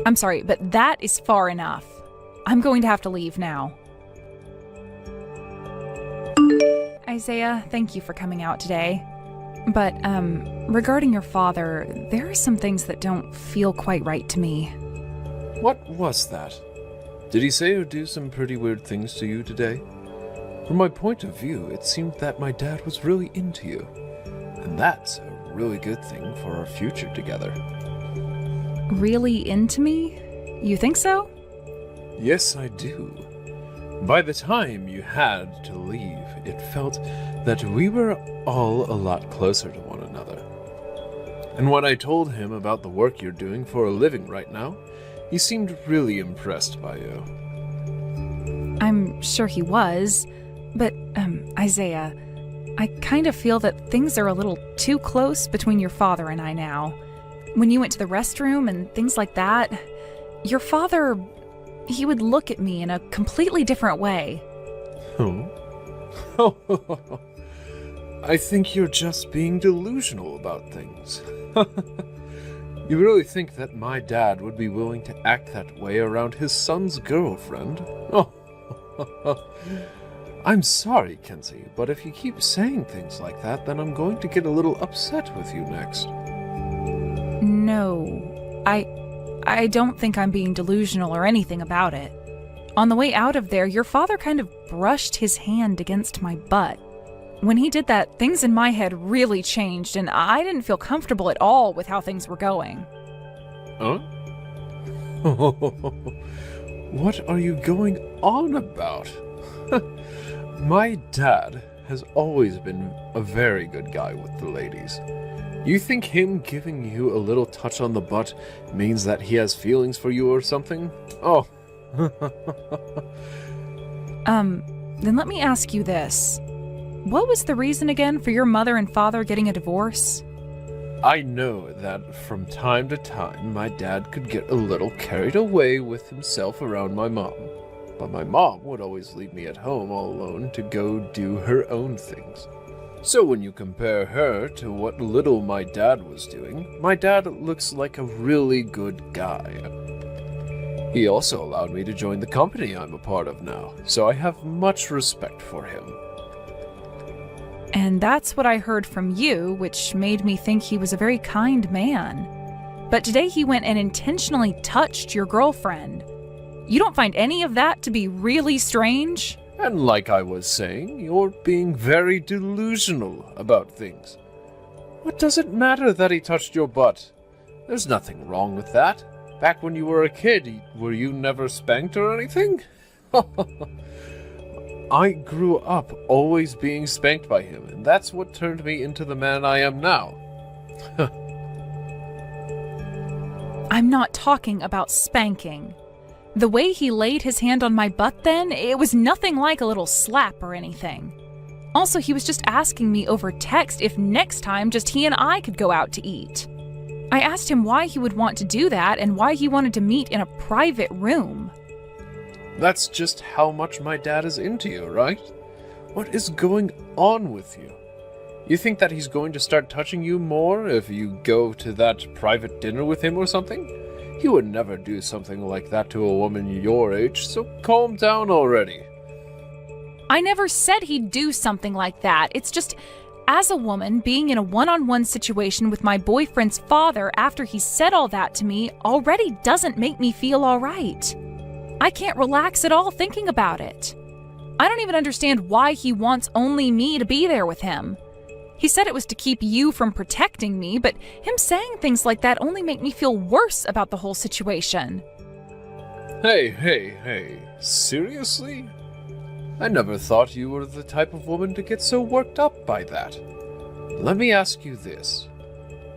I'm sorry, but that is far enough. I'm going to have to leave now. Isaiah, thank you for coming out today. But, regarding your father, there are some things that don't feel quite right to me. What was that? Did he say or do some pretty weird things to you today? From my point of view, it seemed that my dad was really into you. And that's a really good thing for our future together. Really into me? You think so? Yes, I do. By the time you had to leave, it felt that we were all a lot closer to one another. And when I told him about the work you're doing for a living right now, he seemed really impressed by you. I'm sure he was, but, Isaiah, I kind of feel that things are a little too close between your father and I now. When you went to the restroom and things like that, your father, he would look at me in a completely different way. Oh, I think you're just being delusional about things. You really think that my dad would be willing to act that way around his son's girlfriend? Oh, I'm sorry, Kenzie, but if you keep saying things like that, then I'm going to get a little upset with you next. No, I I don't think I'm being delusional or anything about it. On the way out of there, your father kind of brushed his hand against my butt. When he did that, things in my head really changed, and I didn't feel comfortable at all with how things were going. Huh? What are you going on about? My dad has always been a very good guy with the ladies. You think him giving you a little touch on the butt means that he has feelings for you or something? Oh. Then let me ask you this. What was the reason again for your mother and father getting a divorce? I know that from time to time my dad could get a little carried away with himself around my mom. But my mom would always leave me at home all alone to go do her own things. So when you compare her to what little my dad was doing, my dad looks like a really good guy. He also allowed me to join the company I'm a part of now, so I have much respect for him. And that's what I heard from you, which made me think he was a very kind man. But today he went and intentionally touched your girlfriend. You don't find any of that to be really strange? And like I was saying, you're being very delusional about things. What does it matter that he touched your butt? There's nothing wrong with that. Back when you were a kid, were you never spanked or anything? I grew up always being spanked by him, and that's what turned me into the man I am now. I'm not talking about spanking. The way he laid his hand on my butt then, it was nothing like a little slap or anything. Also, he was just asking me over text if next time just he and I could go out to eat. I asked him why he would want to do that and why he wanted to meet in a private room. That's just how much my dad is into you, right? What is going on with you? You think that he's going to start touching you more if you go to that private dinner with him or something? He would never do something like that to a woman your age, so calm down already. I never said he'd do something like that. It's just, as a woman, being in a one-on-one situation with my boyfriend's father after he said all that to me already doesn't make me feel all right. I can't relax at all thinking about it. I don't even understand why he wants only me to be there with him. He said it was to keep you from protecting me, but him saying things like that only make me feel worse about the whole situation. Hey, seriously? I never thought you were the type of woman to get so worked up by that. Let me ask you this.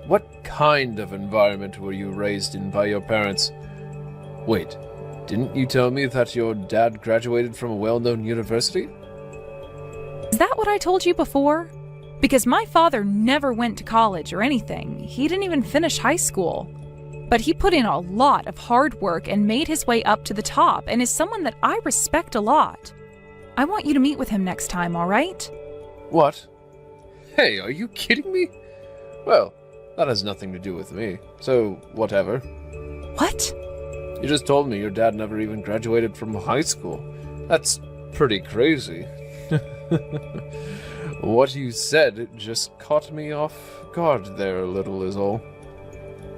What kind of environment were you raised in by your parents? Wait, didn't you tell me that your dad graduated from a well-known university? Is that what I told you before? Because my father never went to college or anything. He didn't even finish high school. But he put in a lot of hard work and made his way up to the top and is someone that I respect a lot. I want you to meet with him next time, all right? What? Hey, are you kidding me? Well, that has nothing to do with me, so whatever. What? You just told me your dad never even graduated from high school. That's pretty crazy. What you said just caught me off guard there a little is all.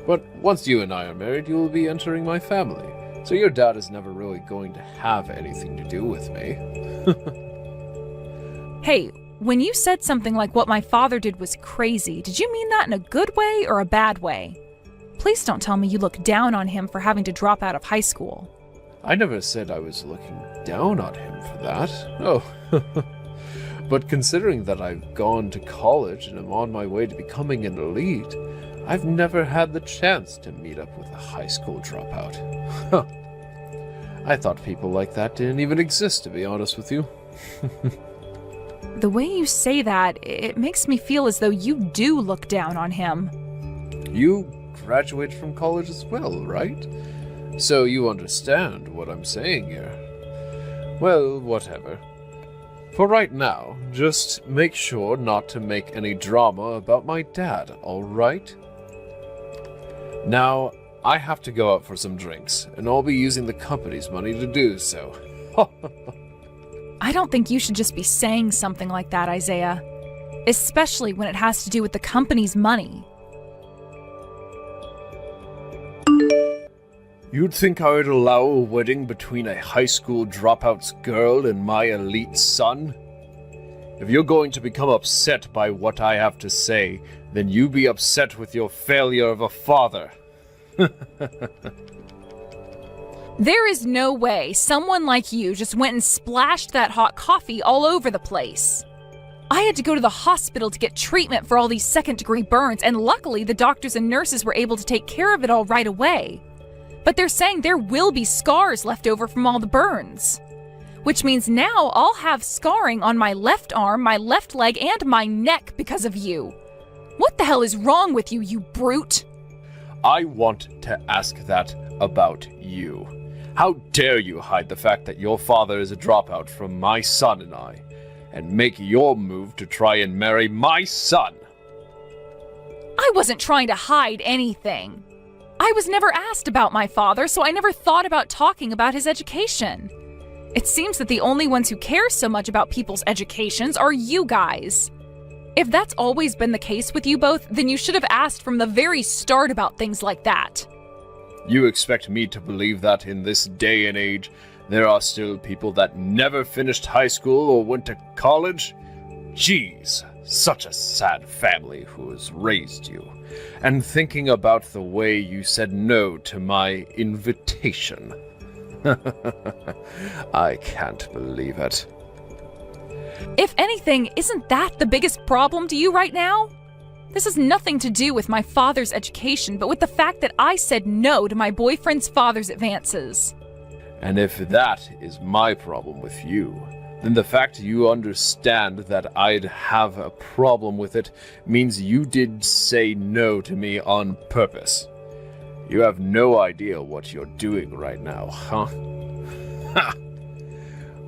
But once you and I are married, you will be entering my family. So your dad is never really going to have anything to do with me. Hey, when you said something like what my father did was crazy, did you mean that in a good way or a bad way? Please don't tell me you look down on him for having to drop out of high school. I never said I was looking down on him for that. Oh. But considering that I've gone to college and am on my way to becoming an elite, I've never had the chance to meet up with a high school dropout. I thought people like that didn't even exist, to be honest with you. The way you say that, it makes me feel as though you do look down on him. You graduated from college as well, right? So you understand what I'm saying here. Well, whatever. For right now, just make sure not to make any drama about my dad, alright? Now, I have to go out for some drinks, and I'll be using the company's money to do so. I don't think you should just be saying something like that, Isaiah. Especially when it has to do with the company's money. You'd think I would allow a wedding between a high school dropout's girl and my elite son? If you're going to become upset by what I have to say, then you be upset with your failure of a father. There is no way someone like you just went and splashed that hot coffee all over the place. I had to go to the hospital to get treatment for all these second-degree burns, and luckily the doctors and nurses were able to take care of it all right away. But they're saying there will be scars left over from all the burns. Which means now I'll have scarring on my left arm, my left leg, and my neck because of you. What the hell is wrong with you, you brute? I want to ask that about you. How dare you hide the fact that your father is a dropout from my son and I, and make your move to try and marry my son? I wasn't trying to hide anything. I was never asked about my father, so I never thought about talking about his education. It seems that the only ones who care so much about people's educations are you guys. If that's always been the case with you both, then you should have asked from the very start about things like that. You expect me to believe that in this day and age, there are still people that never finished high school or went to college? Jeez, such a sad family who has raised you. And thinking about the way you said no to my invitation. I can't believe it. If anything, isn't that the biggest problem to you right now? This has nothing to do with my father's education, but with the fact that I said no to my boyfriend's father's advances. And if that is my problem with you, then the fact you understand that I'd have a problem with it means you did say no to me on purpose. You have no idea what you're doing right now, huh? Ha!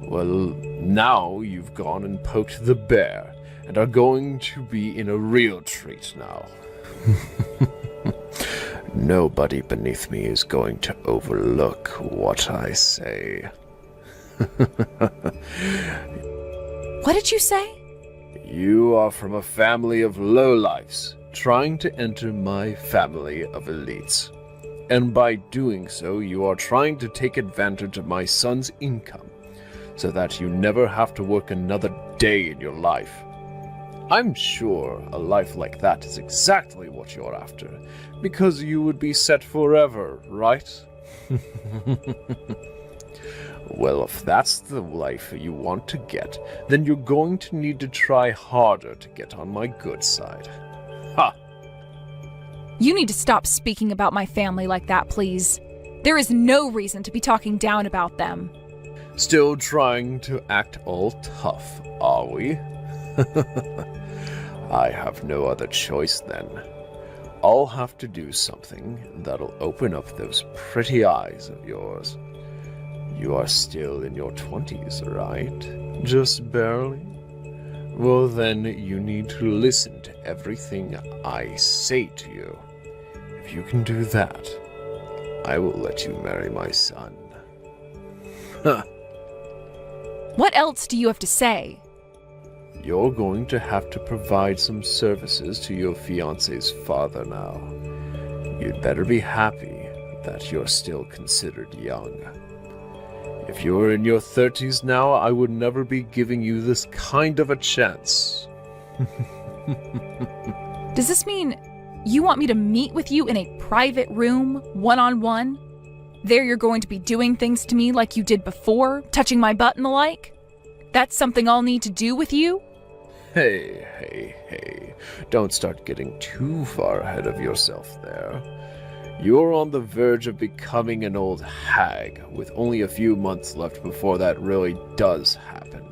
Well, now you've gone and poked the bear, and are going to be in a real treat now. Nobody beneath me is going to overlook what I say. What did you say? You are from a family of lowlifes, trying to enter my family of elites. And by doing so, you are trying to take advantage of my son's income, so that you never have to work another day in your life. I'm sure a life like that is exactly what you're after, because you would be set forever, right? Well, if that's the life you want to get, then you're going to need to try harder to get on my good side. Ha! You need to stop speaking about my family like that, please. There is no reason to be talking down about them. Still trying to act all tough, are we? I have no other choice then. I'll have to do something that'll open up those pretty eyes of yours. You are still in your 20s, right? Just barely? Well, then you need to listen to everything I say to you. If you can do that, I will let you marry my son. Huh. What else do you have to say? You're going to have to provide some services to your fiancé's father now. You'd better be happy that you're still considered young. If you were in your 30s now, I would never be giving you this kind of a chance. Does this mean you want me to meet with you in a private room, one-on-one? There you're going to be doing things to me like you did before, touching my butt and the like? That's something I'll need to do with you? Hey. Don't start getting too far ahead of yourself there. You're on the verge of becoming an old hag, with only a few months left before that really does happen.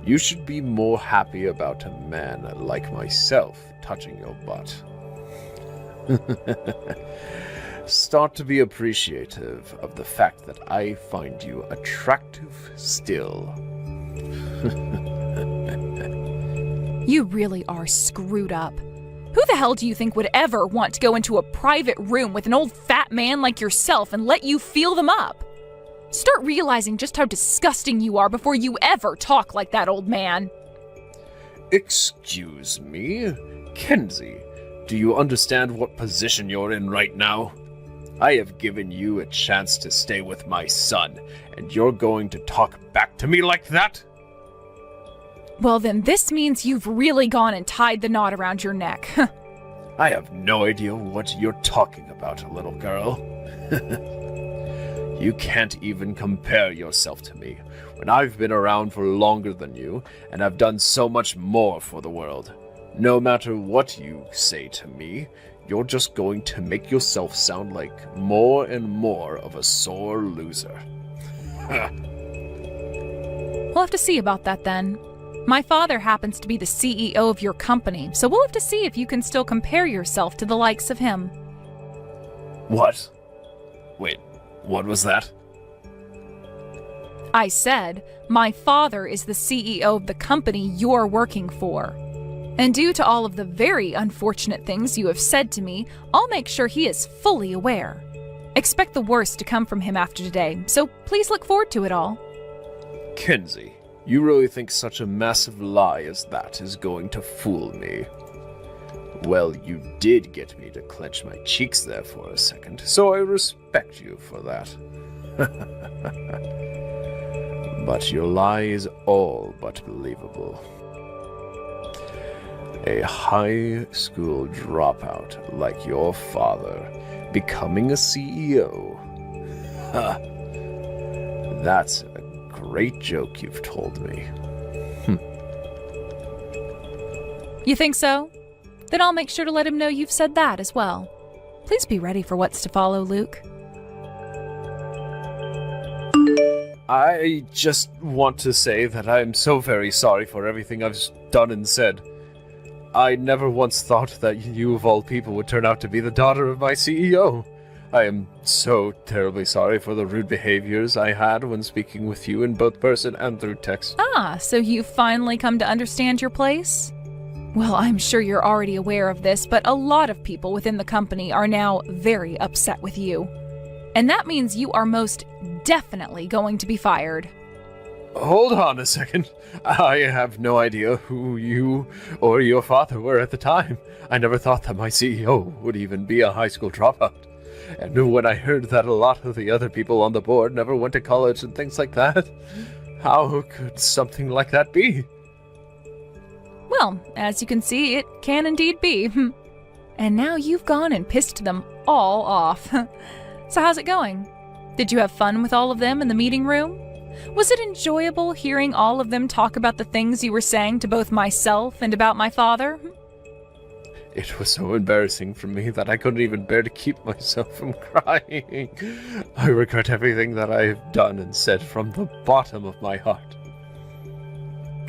You should be more happy about a man like myself touching your butt. Start to be appreciative of the fact that I find you attractive still. You really are screwed up. Who the hell do you think would ever want to go into a private room with an old fat man like yourself and let you feel them up? Start realizing just how disgusting you are before you ever talk like that, old man. Excuse me? Kenzie, do you understand what position you're in right now? I have given you a chance to stay with my son, and you're going to talk back to me like that? Well, then this means you've really gone and tied the knot around your neck. I have no idea what you're talking about, little girl. You can't even compare yourself to me, when I've been around for longer than you, and I've done so much more for the world. No matter what you say to me, you're just going to make yourself sound like more and more of a sore loser. We'll have to see about that then. My father happens to be the CEO of your company, so we'll have to see if you can still compare yourself to the likes of him. What? Wait, what was that? I said, my father is the CEO of the company you're working for. And due to all of the very unfortunate things you have said to me, I'll make sure he is fully aware. Expect the worst to come from him after today, so please look forward to it all. Kenzie, you really think such a massive lie as that is going to fool me? Well, you did get me to clench my cheeks there for a second, so I respect you for that. But your lie is all but believable. A high school dropout like your father becoming a CEO. Ha! That's a great joke you've told me. You think so? Then I'll make sure to let him know you've said that as well. Please be ready for what's to follow, Luke. I just want to say that I'm so very sorry for everything I've done and said. I never once thought that you of all people would turn out to be the daughter of my CEO. I am so terribly sorry for the rude behaviors I had when speaking with you in both person and through text. Ah, so you've finally come to understand your place? Well, I'm sure you're already aware of this, but a lot of people within the company are now very upset with you. And that means you are most definitely going to be fired. Hold on a second. I have no idea who you or your father were at the time. I never thought that my CEO would even be a high school dropout. And when I heard that a lot of the other people on the board never went to college and things like that, how could something like that be? Well, as you can see, it can indeed be. And now you've gone and pissed them all off. So how's it going? Did you have fun with all of them in the meeting room? Was it enjoyable hearing all of them talk about the things you were saying to both myself and about my father? It was so embarrassing for me that I couldn't even bear to keep myself from crying. I regret everything that I have done and said from the bottom of my heart.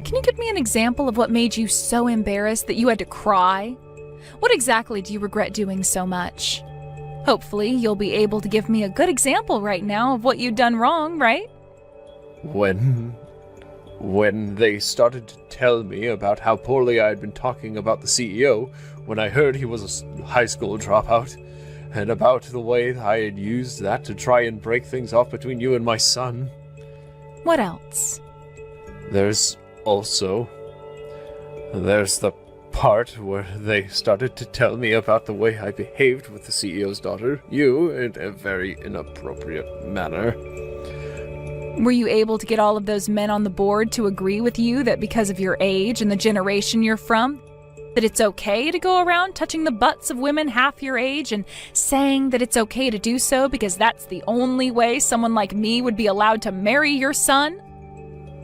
Can you give me an example of what made you so embarrassed that you had to cry? What exactly do you regret doing so much? Hopefully, you'll be able to give me a good example right now of what you'd done wrong, right? When they started to tell me about how poorly I had been talking about the CEO, when I heard he was a high school dropout, and about the way I had used that to try and break things off between you and my son. What else? There's the part where they started to tell me about the way I behaved with the CEO's daughter, you, in a very inappropriate manner. Were you able to get all of those men on the board to agree with you that because of your age and the generation you're from, that it's okay to go around touching the butts of women half your age and saying that it's okay to do so because that's the only way someone like me would be allowed to marry your son?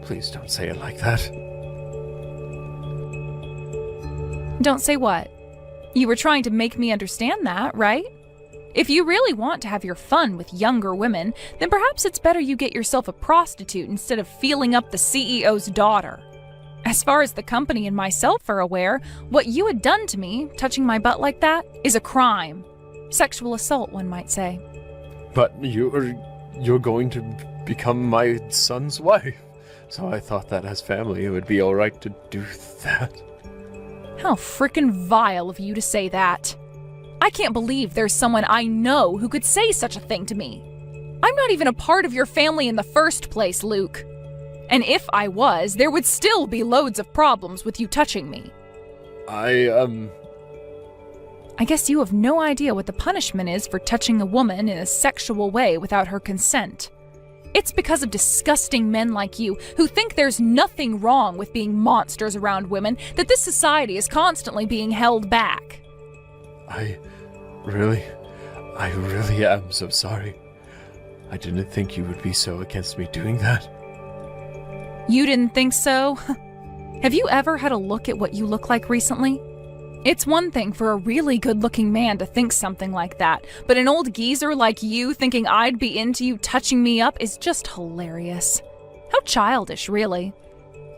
Please don't say it like that. Don't say what? You were trying to make me understand that, right? If you really want to have your fun with younger women, then perhaps it's better you get yourself a prostitute instead of feeling up the CEO's daughter. As far as the company and myself are aware, what you had done to me, touching my butt like that, is a crime. Sexual assault, one might say. But you're going to become my son's wife. So I thought that as family it would be alright to do that. How frickin' vile of you to say that. I can't believe there's someone I know who could say such a thing to me. I'm not even a part of your family in the first place, Luke. And if I was, there would still be loads of problems with you touching me. I guess you have no idea what the punishment is for touching a woman in a sexual way without her consent. It's because of disgusting men like you who think there's nothing wrong with being monsters around women that this society is constantly being held back. I really am so sorry. I didn't think you would be so against me doing that. You didn't think so? Have you ever had a look at what you look like recently? It's one thing for a really good-looking man to think something like that, but an old geezer like you thinking I'd be into you touching me up is just hilarious. How childish, really.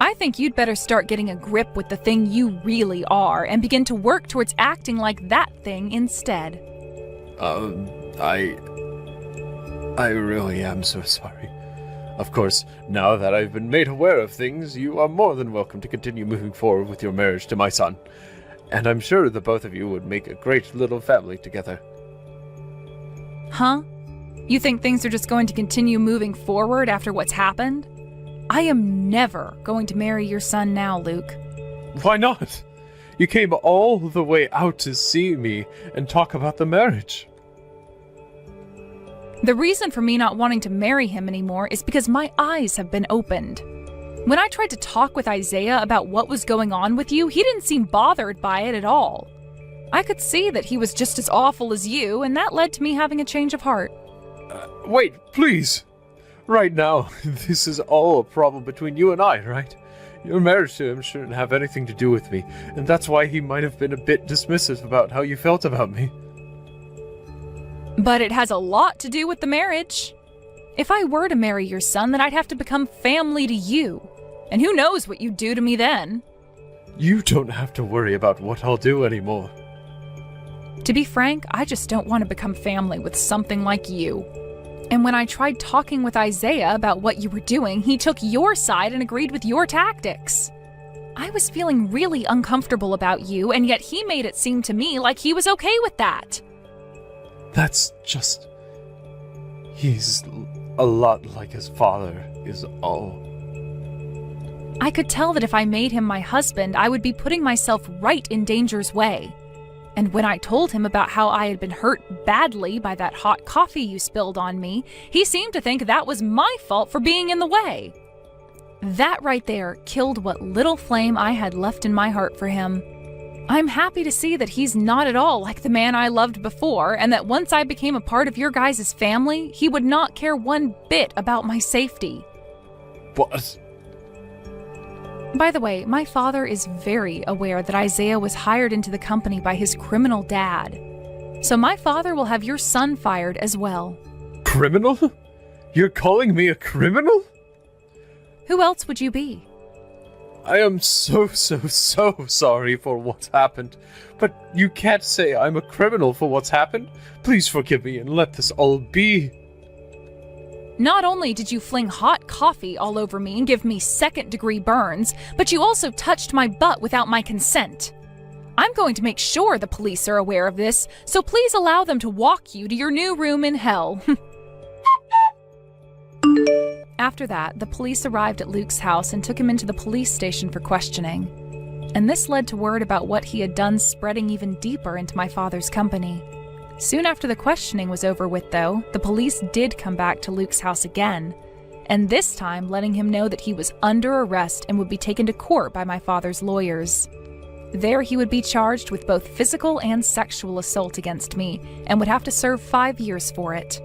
I think you'd better start getting a grip with the thing you really are and begin to work towards acting like that thing instead. I really am so sorry. Of course, now that I've been made aware of things, you are more than welcome to continue moving forward with your marriage to my son. And I'm sure the both of you would make a great little family together. Huh? You think things are just going to continue moving forward after what's happened? I am never going to marry your son now, Luke. Why not? You came all the way out to see me and talk about the marriage. The reason for me not wanting to marry him anymore is because my eyes have been opened. When I tried to talk with Isaiah about what was going on with you, he didn't seem bothered by it at all. I could see that he was just as awful as you, and that led to me having a change of heart. Wait, please. Right now, this is all a problem between you and I, right? Your marriage to him shouldn't have anything to do with me, and that's why he might have been a bit dismissive about how you felt about me. But it has a lot to do with the marriage. If I were to marry your son, then I'd have to become family to you. And who knows what you'd do to me then? You don't have to worry about what I'll do anymore. To be frank, I just don't want to become family with something like you. And when I tried talking with Isaiah about what you were doing, he took your side and agreed with your tactics. I was feeling really uncomfortable about you, and yet he made it seem to me like he was okay with that. That's just... He's a lot like his father, is all. I could tell that if I made him my husband, I would be putting myself right in danger's way. And when I told him about how I had been hurt badly by that hot coffee you spilled on me, he seemed to think that was my fault for being in the way. That right there killed what little flame I had left in my heart for him. I'm happy to see that he's not at all like the man I loved before, and that once I became a part of your guys' family, he would not care one bit about my safety. What? By the way, my father is very aware that Isaiah was hired into the company by his criminal dad. So my father will have your son fired as well. Criminal? You're calling me a criminal? Who else would you be? I am so sorry for what's happened. But you can't say I'm a criminal for what's happened. Please forgive me and let this all be. Not only did you fling hot coffee all over me and give me second-degree burns, but you also touched my butt without my consent. I'm going to make sure the police are aware of this, so please allow them to walk you to your new room in hell. After that, the police arrived at Luke's house and took him into the police station for questioning. And this led to word about what he had done spreading even deeper into my father's company. Soon after the questioning was over with, though, the police did come back to Luke's house again, and this time letting him know that he was under arrest and would be taken to court by my father's lawyers. There he would be charged with both physical and sexual assault against me, and would have to serve 5 years for it.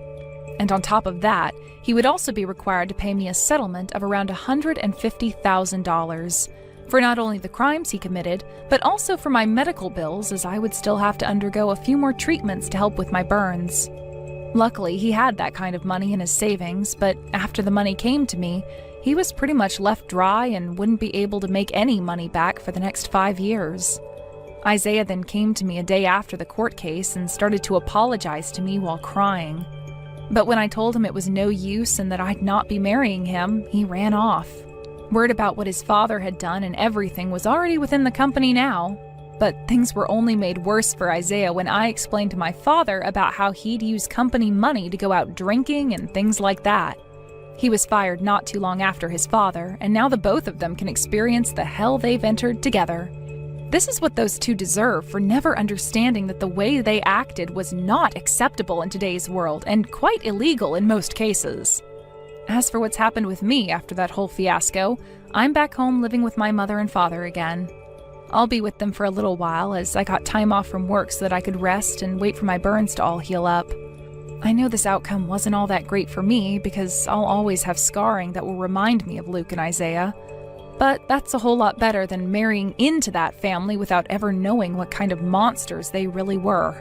And on top of that, he would also be required to pay me a settlement of around $150,000 for not only the crimes he committed, but also for my medical bills, as I would still have to undergo a few more treatments to help with my burns. Luckily, he had that kind of money in his savings, but after the money came to me, he was pretty much left dry and wouldn't be able to make any money back for the next 5 years. Isaiah then came to me a day after the court case and started to apologize to me while crying. But when I told him it was no use and that I'd not be marrying him, he ran off. Word about what his father had done and everything was already within the company now. But things were only made worse for Isaiah when I explained to my father about how he'd use company money to go out drinking and things like that. He was fired not too long after his father, and now the both of them can experience the hell they've entered together. This is what those two deserve for never understanding that the way they acted was not acceptable in today's world and quite illegal in most cases. As for what's happened with me after that whole fiasco, I'm back home living with my mother and father again. I'll be with them for a little while as I got time off from work so that I could rest and wait for my burns to all heal up. I know this outcome wasn't all that great for me because I'll always have scarring that will remind me of Luke and Isaiah. But that's a whole lot better than marrying into that family without ever knowing what kind of monsters they really were.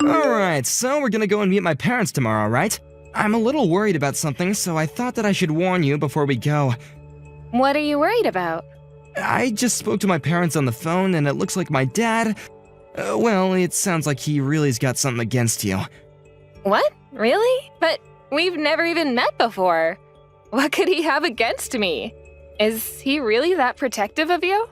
Alright, so we're gonna go and meet my parents tomorrow, right? I'm a little worried about something, so I thought that I should warn you before we go. What are you worried about? I just spoke to my parents on the phone, and it looks like my dad... well, it sounds like he really's got something against you. What? Really? But we've never even met before. What could he have against me? Is he really that protective of you?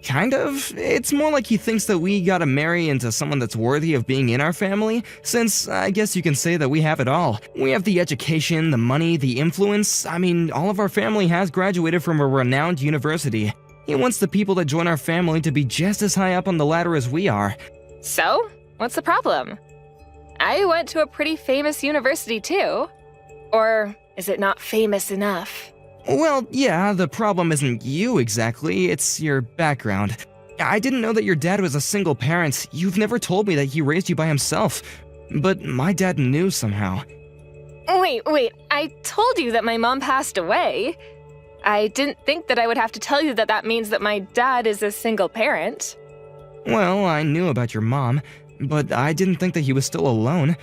Kind of. It's more like he thinks that we gotta marry into someone that's worthy of being in our family, since I guess you can say that we have it all. We have the education, the money, the influence. I mean, all of our family has graduated from a renowned university. He wants the people that join our family to be just as high up on the ladder as we are. So, what's the problem? I went to a pretty famous university too. Or is it not famous enough? Well, yeah, the problem isn't you exactly, it's your background. I didn't know that your dad was a single parent. You've never told me that he raised you by himself. But my dad knew somehow. Wait, I told you that my mom passed away. I didn't think that I would have to tell you that that means that my dad is a single parent. Well, I knew about your mom, but I didn't think that he was still alone.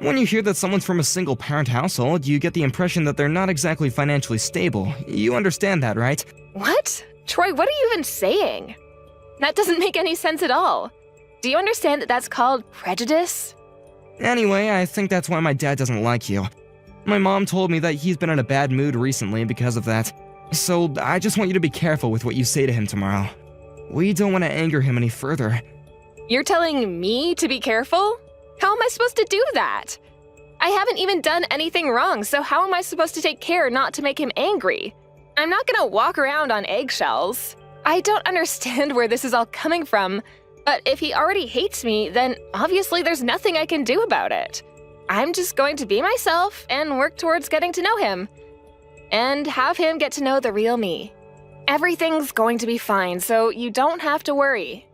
When you hear that someone's from a single-parent household, you get the impression that they're not exactly financially stable. You understand that, right? What? Troy, what are you even saying? That doesn't make any sense at all. Do you understand that that's called prejudice? Anyway, I think that's why my dad doesn't like you. My mom told me that he's been in a bad mood recently because of that. So I just want you to be careful with what you say to him tomorrow. We don't want to anger him any further. You're telling me to be careful? How am I supposed to do that? I haven't even done anything wrong, so how am I supposed to take care not to make him angry? I'm not gonna walk around on eggshells. I don't understand where this is all coming from, but if he already hates me, then obviously there's nothing I can do about it. I'm just going to be myself and work towards getting to know him. And have him get to know the real me. Everything's going to be fine, so you don't have to worry.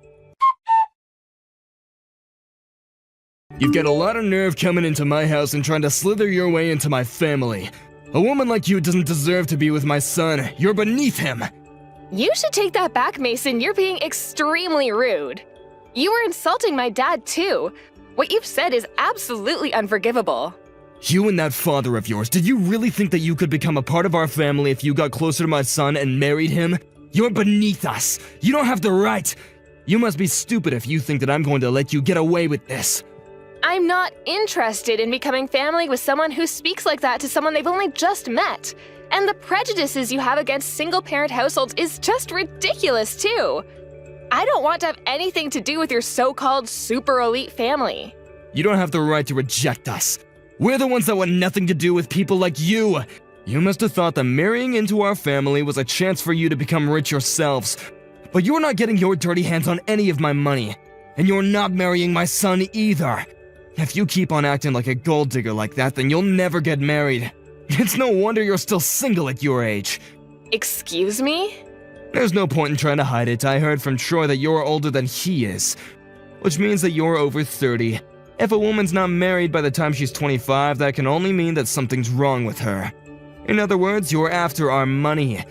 You've got a lot of nerve coming into my house and trying to slither your way into my family. A woman like you doesn't deserve to be with my son. You're beneath him. You should take that back, Mason. You're being extremely rude. You were insulting my dad, too. What you've said is absolutely unforgivable. You and that father of yours, did you really think that you could become a part of our family if you got closer to my son and married him? You're beneath us. You don't have the right. You must be stupid if you think that I'm going to let you get away with this. I'm not interested in becoming family with someone who speaks like that to someone they've only just met. And the prejudices you have against single-parent households is just ridiculous, too. I don't want to have anything to do with your so-called super elite family. You don't have the right to reject us. We're the ones that want nothing to do with people like you. You must have thought that marrying into our family was a chance for you to become rich yourselves. But you're not getting your dirty hands on any of my money. And you're not marrying my son either. If you keep on acting like a gold digger like that, then you'll never get married. It's no wonder you're still single at your age. Excuse me? There's no point in trying to hide it. I heard from Troy that you're older than he is. Which means that you're over 30. If a woman's not married by the time she's 25, that can only mean that something's wrong with her. In other words, you're after our money.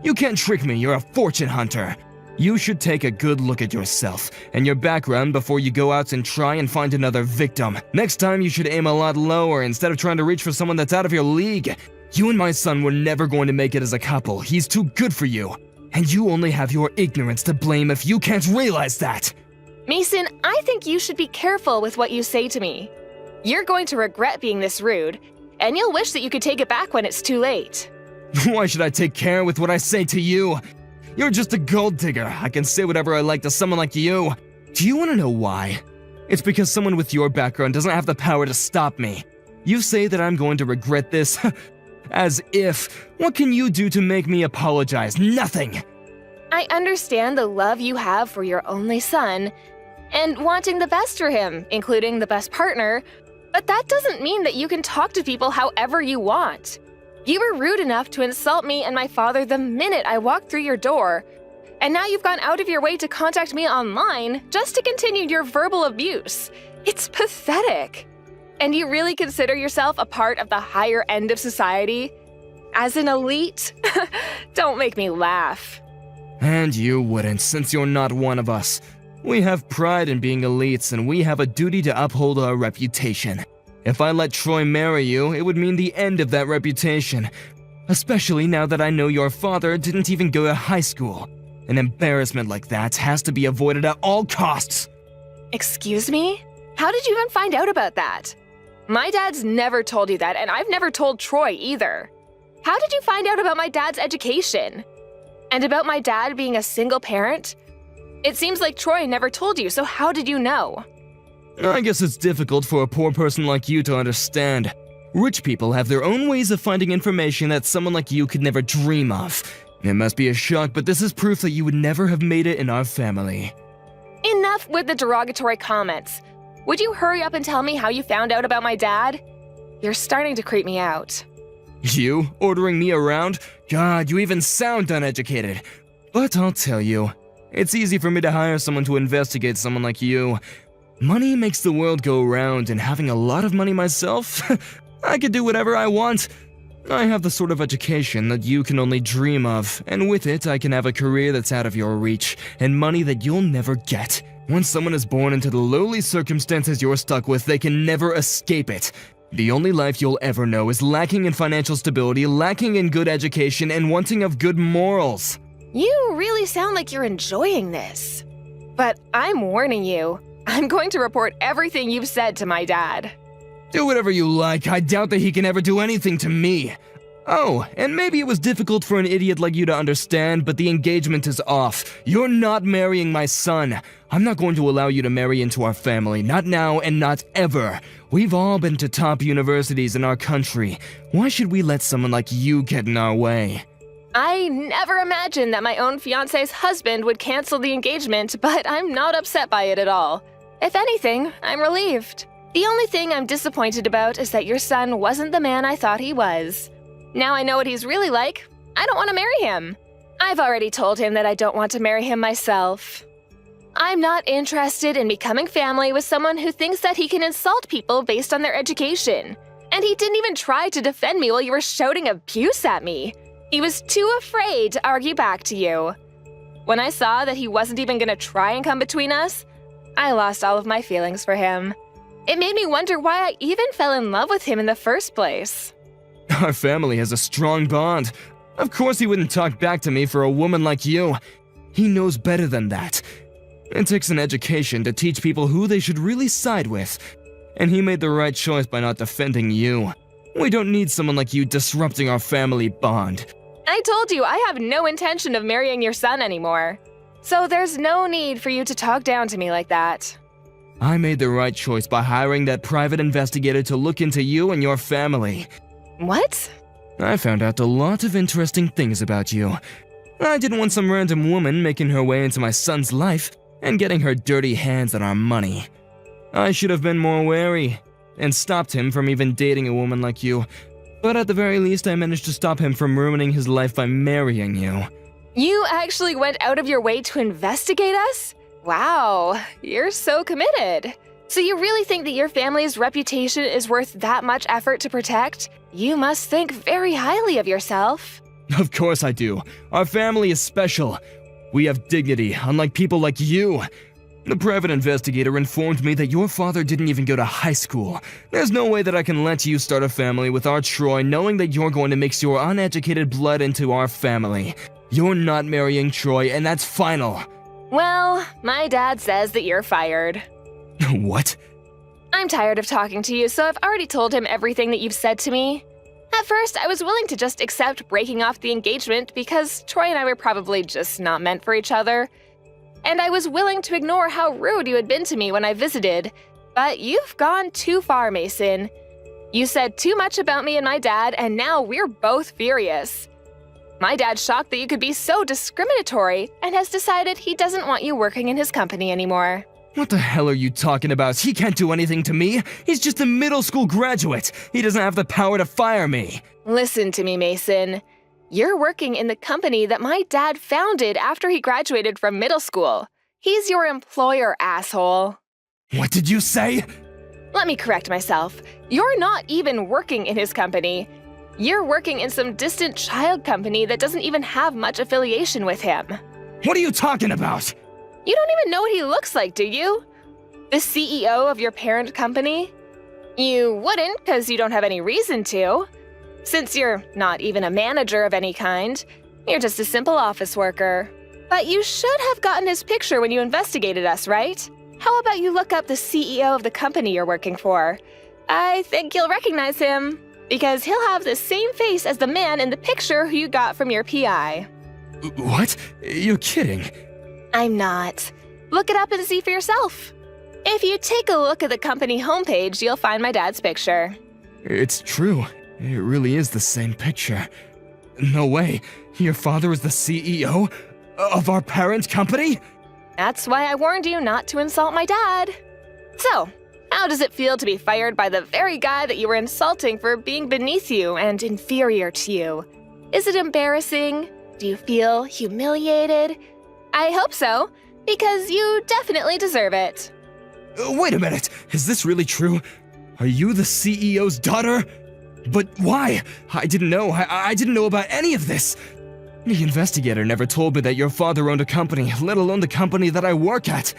You can't trick me, you're a fortune hunter. You should take a good look at yourself and your background before you go out and try and find another victim. Next time you should aim a lot lower instead of trying to reach for someone that's out of your league. You and my son were never going to make it as a couple. He's too good for you. And you only have your ignorance to blame if you can't realize that. Mason, I think you should be careful with what you say to me. You're going to regret being this rude, and you'll wish that you could take it back when it's too late. Why should I take care with what I say to you? You're just a gold digger. I can say whatever I like to someone like you. Do you want to know why? It's because someone with your background doesn't have the power to stop me. You say that I'm going to regret this? As if. What can you do to make me apologize? Nothing! I understand the love you have for your only son and wanting the best for him, including the best partner, but that doesn't mean that you can talk to people however you want. You were rude enough to insult me and my father the minute I walked through your door, and now you've gone out of your way to contact me online just to continue your verbal abuse. It's pathetic. And you really consider yourself a part of the higher end of society? As an elite? Don't make me laugh. And you wouldn't, since you're not one of us. We have pride in being elites, and we have a duty to uphold our reputation. If I let Troy marry you, it would mean the end of that reputation. Especially now that I know your father didn't even go to high school. An embarrassment like that has to be avoided at all costs. Excuse me? How did you even find out about that? My dad's never told you that, and I've never told Troy either. How did you find out about my dad's education? And about my dad being a single parent? It seems like Troy never told you, so how did you know? I guess it's difficult for a poor person like you to understand. Rich people have their own ways of finding information that someone like you could never dream of. It must be a shock, but this is proof that you would never have made it in our family. Enough with the derogatory comments. Would you hurry up and tell me how you found out about my dad? You're starting to creep me out. You? Ordering me around? God, you even sound uneducated. But I'll tell you, it's easy for me to hire someone to investigate someone like you. Money makes the world go round, and having a lot of money myself, I could do whatever I want. I have the sort of education that you can only dream of, and with it, I can have a career that's out of your reach, and money that you'll never get. Once someone is born into the lowly circumstances you're stuck with, they can never escape it. The only life you'll ever know is lacking in financial stability, lacking in good education, and wanting of good morals. You really sound like you're enjoying this. But I'm warning you, I'm going to report everything you've said to my dad. Do whatever you like. I doubt that he can ever do anything to me. Oh, and maybe it was difficult for an idiot like you to understand, but the engagement is off. You're not marrying my son. I'm not going to allow you to marry into our family, not now and not ever. We've all been to top universities in our country. Why should we let someone like you get in our way? I never imagined that my own fiancé's husband would cancel the engagement, but I'm not upset by it at all. If anything, I'm relieved. The only thing I'm disappointed about is that your son wasn't the man I thought he was. Now I know what he's really like. I don't want to marry him. I've already told him that I don't want to marry him myself. I'm not interested in becoming family with someone who thinks that he can insult people based on their education. And he didn't even try to defend me while you were shouting abuse at me. He was too afraid to argue back to you. When I saw that he wasn't even going to try and come between us, I lost all of my feelings for him. It made me wonder why I even fell in love with him in the first place. Our family has a strong bond. Of course he wouldn't talk back to me for a woman like you. He knows better than that. It takes an education to teach people who they should really side with. And he made the right choice by not defending you. We don't need someone like you disrupting our family bond. I told you I have no intention of marrying your son anymore. So there's no need for you to talk down to me like that. I made the right choice by hiring that private investigator to look into you and your family. What? I found out a lot of interesting things about you. I didn't want some random woman making her way into my son's life and getting her dirty hands on our money. I should have been more wary and stopped him from even dating a woman like you. But at the very least, I managed to stop him from ruining his life by marrying you. You actually went out of your way to investigate us? Wow, you're so committed. So you really think that your family's reputation is worth that much effort to protect? You must think very highly of yourself. Of course I do. Our family is special. We have dignity, unlike people like you. The private investigator informed me that your father didn't even go to high school. There's no way that I can let you start a family with our Troy knowing that you're going to mix your uneducated blood into our family. You're not marrying Troy, and that's final. Well, my dad says that you're fired. What? I'm tired of talking to you, so I've already told him everything that you've said to me. At first, I was willing to just accept breaking off the engagement because Troy and I were probably just not meant for each other. And I was willing to ignore how rude you had been to me when I visited. But you've gone too far, Mason. You said too much about me and my dad, and now we're both furious. My dad's shocked that you could be so discriminatory and has decided he doesn't want you working in his company anymore. What the hell are you talking about? He can't do anything to me. He's just a middle school graduate. He doesn't have the power to fire me. Listen to me, Mason. You're working in the company that my dad founded after he graduated from middle school. He's your employer, asshole. What did you say? Let me correct myself. You're not even working in his company. You're working in some distant child company that doesn't even have much affiliation with him. What are you talking about? You don't even know what he looks like, do you? The CEO of your parent company? You wouldn't, because you don't have any reason to. Since you're not even a manager of any kind, you're just a simple office worker. But you should have gotten his picture when you investigated us, right? How about you look up the CEO of the company you're working for? I think you'll recognize him, because he'll have the same face as the man in the picture who you got from your PI. What? You're kidding. I'm not. Look it up and see for yourself. If you take a look at the company homepage, you'll find my dad's picture. It's true. It really is the same picture. No way. Your father is the CEO of our parent company? That's why I warned you not to insult my dad. So, how does it feel to be fired by the very guy that you were insulting for being beneath you and inferior to you? Is it embarrassing? Do you feel humiliated? I hope so, because you definitely deserve it. Wait a minute. Is this really true? Are you the CEO's daughter? But why? I didn't know. I didn't know about any of this. The investigator never told me that your father owned a company, let alone the company that I work at.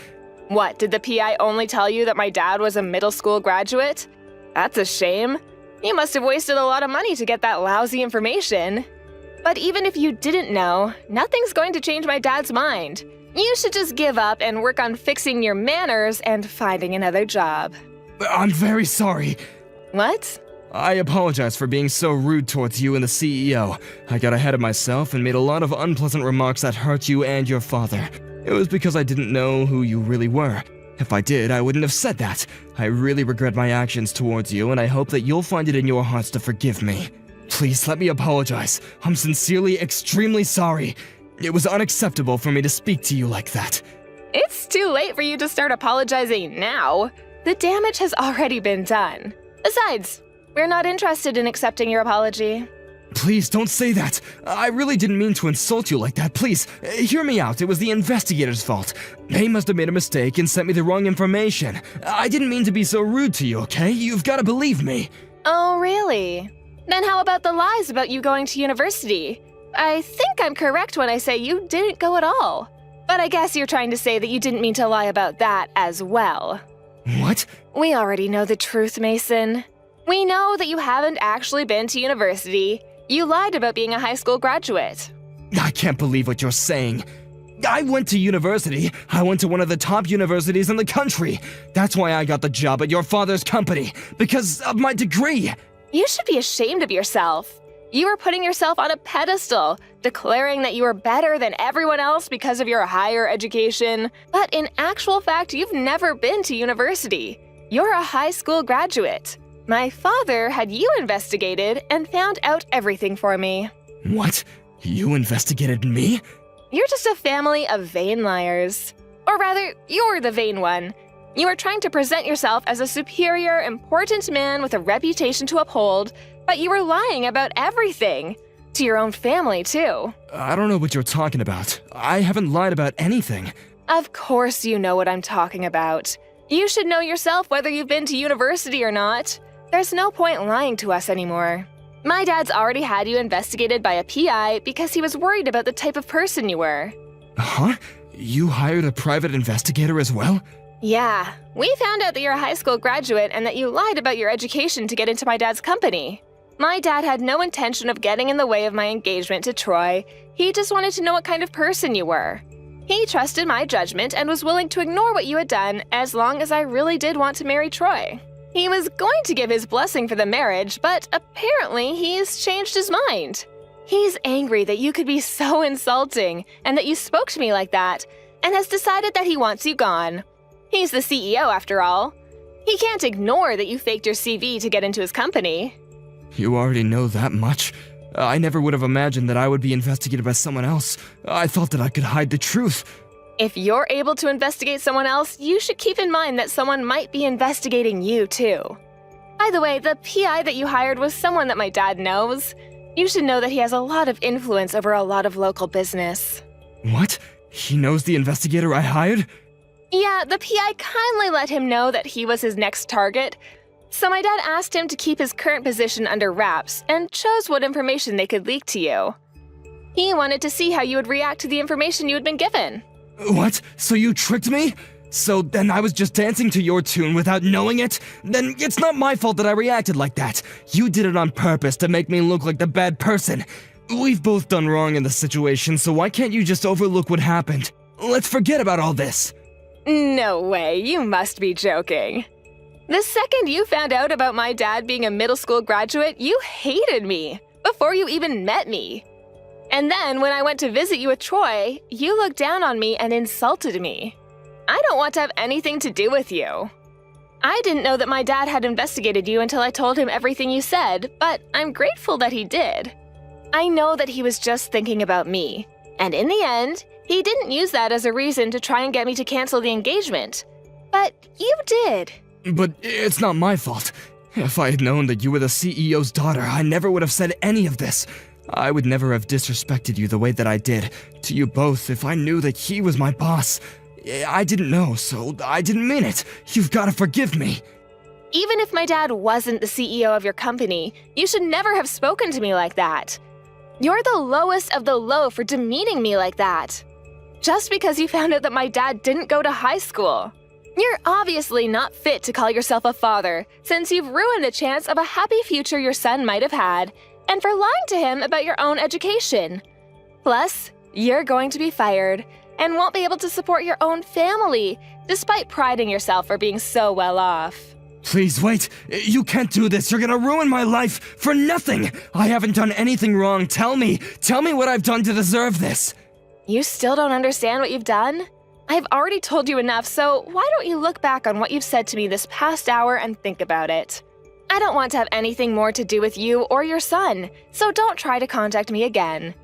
What, did the PI only tell you that my dad was a middle school graduate? That's a shame. You must have wasted a lot of money to get that lousy information. But even if you didn't know, nothing's going to change my dad's mind. You should just give up and work on fixing your manners and finding another job. I'm very sorry. What? I apologize for being so rude towards you and the CEO. I got ahead of myself and made a lot of unpleasant remarks that hurt you and your father. It was because I didn't know who you really were. If I did, I wouldn't have said that. I really regret my actions towards you, and I hope that you'll find it in your hearts to forgive me. Please let me apologize. I'm sincerely extremely sorry. It was unacceptable for me to speak to you like that. It's too late for you to start apologizing now. The damage has already been done. Besides, we're not interested in accepting your apology. Please don't say that. I really didn't mean to insult you like that. Please, hear me out. It was the investigator's fault. They must have made a mistake and sent me the wrong information. I didn't mean to be so rude to you, okay? You've got to believe me. Oh, really? Then how about the lies about you going to university? I think I'm correct when I say you didn't go at all. But I guess you're trying to say that you didn't mean to lie about that as well. What? We already know the truth, Mason. We know that you haven't actually been to university. You lied about being a high school graduate. I can't believe what you're saying. I went to university. I went to one of the top universities in the country. That's why I got the job at your father's company, because of my degree. You should be ashamed of yourself. You were putting yourself on a pedestal, declaring that you were better than everyone else because of your higher education. But in actual fact, you've never been to university. You're a high school graduate. My father had you investigated and found out everything for me. What? You investigated me? You're just a family of vain liars. Or rather, you're the vain one. You are trying to present yourself as a superior, important man with a reputation to uphold, but you were lying about everything. To your own family, too. I don't know what you're talking about. I haven't lied about anything. Of course you know what I'm talking about. You should know yourself whether you've been to university or not. There's no point lying to us anymore. My dad's already had you investigated by a PI because he was worried about the type of person you were. Huh? You hired a private investigator as well? Yeah, we found out that you're a high school graduate and that you lied about your education to get into my dad's company. My dad had no intention of getting in the way of my engagement to Troy. He just wanted to know what kind of person you were. He trusted my judgment and was willing to ignore what you had done as long as I really did want to marry Troy. He was going to give his blessing for the marriage, but apparently he's changed his mind. He's angry that you could be so insulting and that you spoke to me like that, and has decided that he wants you gone. He's the CEO after all. He can't ignore that you faked your CV to get into his company. You already know that much? I never would have imagined that I would be investigated by someone else. I thought that I could hide the truth. If you're able to investigate someone else, you should keep in mind that someone might be investigating you, too. By the way, the PI that you hired was someone that my dad knows. You should know that he has a lot of influence over a lot of local business. What? He knows the investigator I hired? Yeah, the PI kindly let him know that he was his next target. So my dad asked him to keep his current position under wraps and chose what information they could leak to you. He wanted to see how you would react to the information you had been given. What? So you tricked me? So then I was just dancing to your tune without knowing it? Then it's not my fault that I reacted like that. You did it on purpose to make me look like the bad person. We've both done wrong in this situation, so why can't you just overlook what happened? Let's forget about all this. No way, you must be joking. The second you found out about my dad being a middle school graduate, you hated me before you even met me. And then when I went to visit you with Troy, you looked down on me and insulted me. I don't want to have anything to do with you. I didn't know that my dad had investigated you until I told him everything you said, but I'm grateful that he did. I know that he was just thinking about me, and in the end, he didn't use that as a reason to try and get me to cancel the engagement. But you did. But it's not my fault. If I had known that you were the CEO's daughter, I never would have said any of this. I would never have disrespected you the way that I did to you both if I knew that he was my boss. I didn't know, so I didn't mean it. You've got to forgive me. Even if my dad wasn't the CEO of your company, you should never have spoken to me like that. You're the lowest of the low for demeaning me like that. Just because you found out that my dad didn't go to high school. You're obviously not fit to call yourself a father, since you've ruined the chance of a happy future your son might have had, and for lying to him about your own education. Plus, you're going to be fired, and won't be able to support your own family, despite priding yourself for being so well off. Please wait. You can't do this. You're gonna ruin my life for nothing. I haven't done anything wrong. Tell me what I've done to deserve this. You still don't understand what you've done? I've already told you enough, so why don't you look back on what you've said to me this past hour and think about it? I don't want to have anything more to do with you or your son, so don't try to contact me again.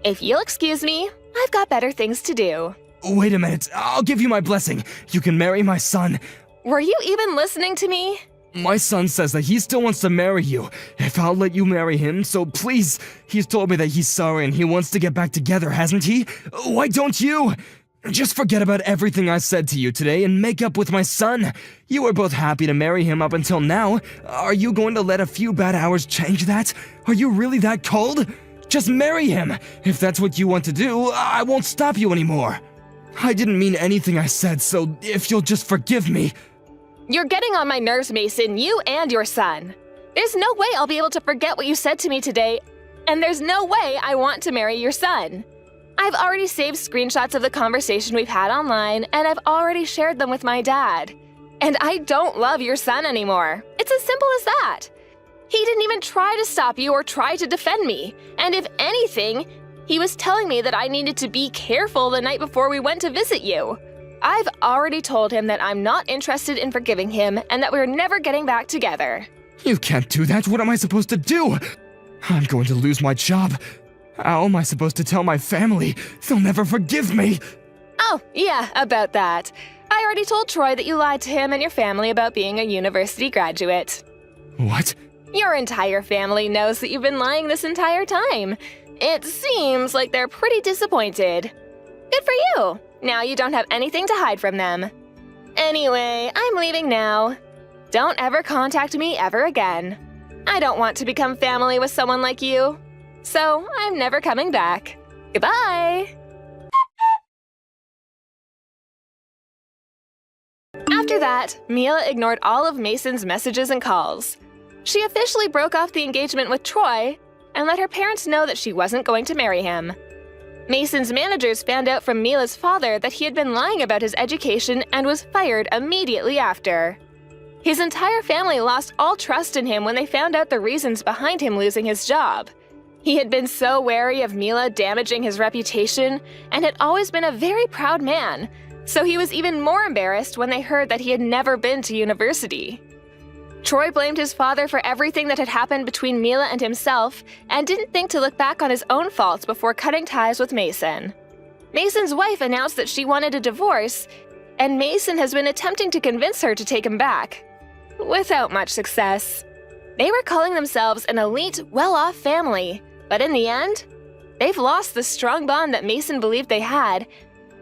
If you'll excuse me, I've got better things to do. Wait a minute. I'll give you my blessing. You can marry my son. Were you even listening to me? My son says that he still wants to marry you, if I'll let you marry him, so please. He's told me that he's sorry and he wants to get back together, hasn't he? Why don't you? Just forget about everything I said to you today and make up with my son. You were both happy to marry him up until now. Are you going to let a few bad hours change that? Are you really that cold? Just marry him. If that's what you want to do, I won't stop you anymore. I didn't mean anything I said, so if you'll just forgive me. You're getting on my nerves, Mason, you and your son. There's no way I'll be able to forget what you said to me today, and there's no way I want to marry your son. I've already saved screenshots of the conversation we've had online, and I've already shared them with my dad. And I don't love your son anymore. It's as simple as that. He didn't even try to stop you or try to defend me, and if anything, he was telling me that I needed to be careful the night before we went to visit you. I've already told him that I'm not interested in forgiving him and that we're never getting back together. You can't do that. What am I supposed to do? I'm going to lose my job. How am I supposed to tell my family? They'll never forgive me. Oh, yeah, about that. I already told Troy that you lied to him and your family about being a university graduate. What? Your entire family knows that you've been lying this entire time. It seems like they're pretty disappointed. Good for you. Now you don't have anything to hide from them. Anyway, I'm leaving now. Don't ever contact me ever again. I don't want to become family with someone like you. So I'm never coming back. Goodbye! After that, Mila ignored all of Mason's messages and calls. She officially broke off the engagement with Troy and let her parents know that she wasn't going to marry him. Mason's managers found out from Mila's father that he had been lying about his education and was fired immediately after. His entire family lost all trust in him when they found out the reasons behind him losing his job. He had been so wary of Mila damaging his reputation and had always been a very proud man, so he was even more embarrassed when they heard that he had never been to university. Troy blamed his father for everything that had happened between Mila and himself and didn't think to look back on his own faults before cutting ties with Mason. Mason's wife announced that she wanted a divorce, and Mason has been attempting to convince her to take him back, without much success. They were calling themselves an elite, well-off family, but in the end, they've lost the strong bond that Mason believed they had,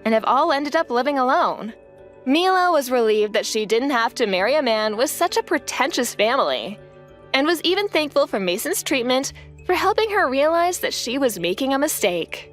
and have all ended up living alone. Mila was relieved that she didn't have to marry a man with such a pretentious family, and was even thankful for Mason's treatment for helping her realize that she was making a mistake.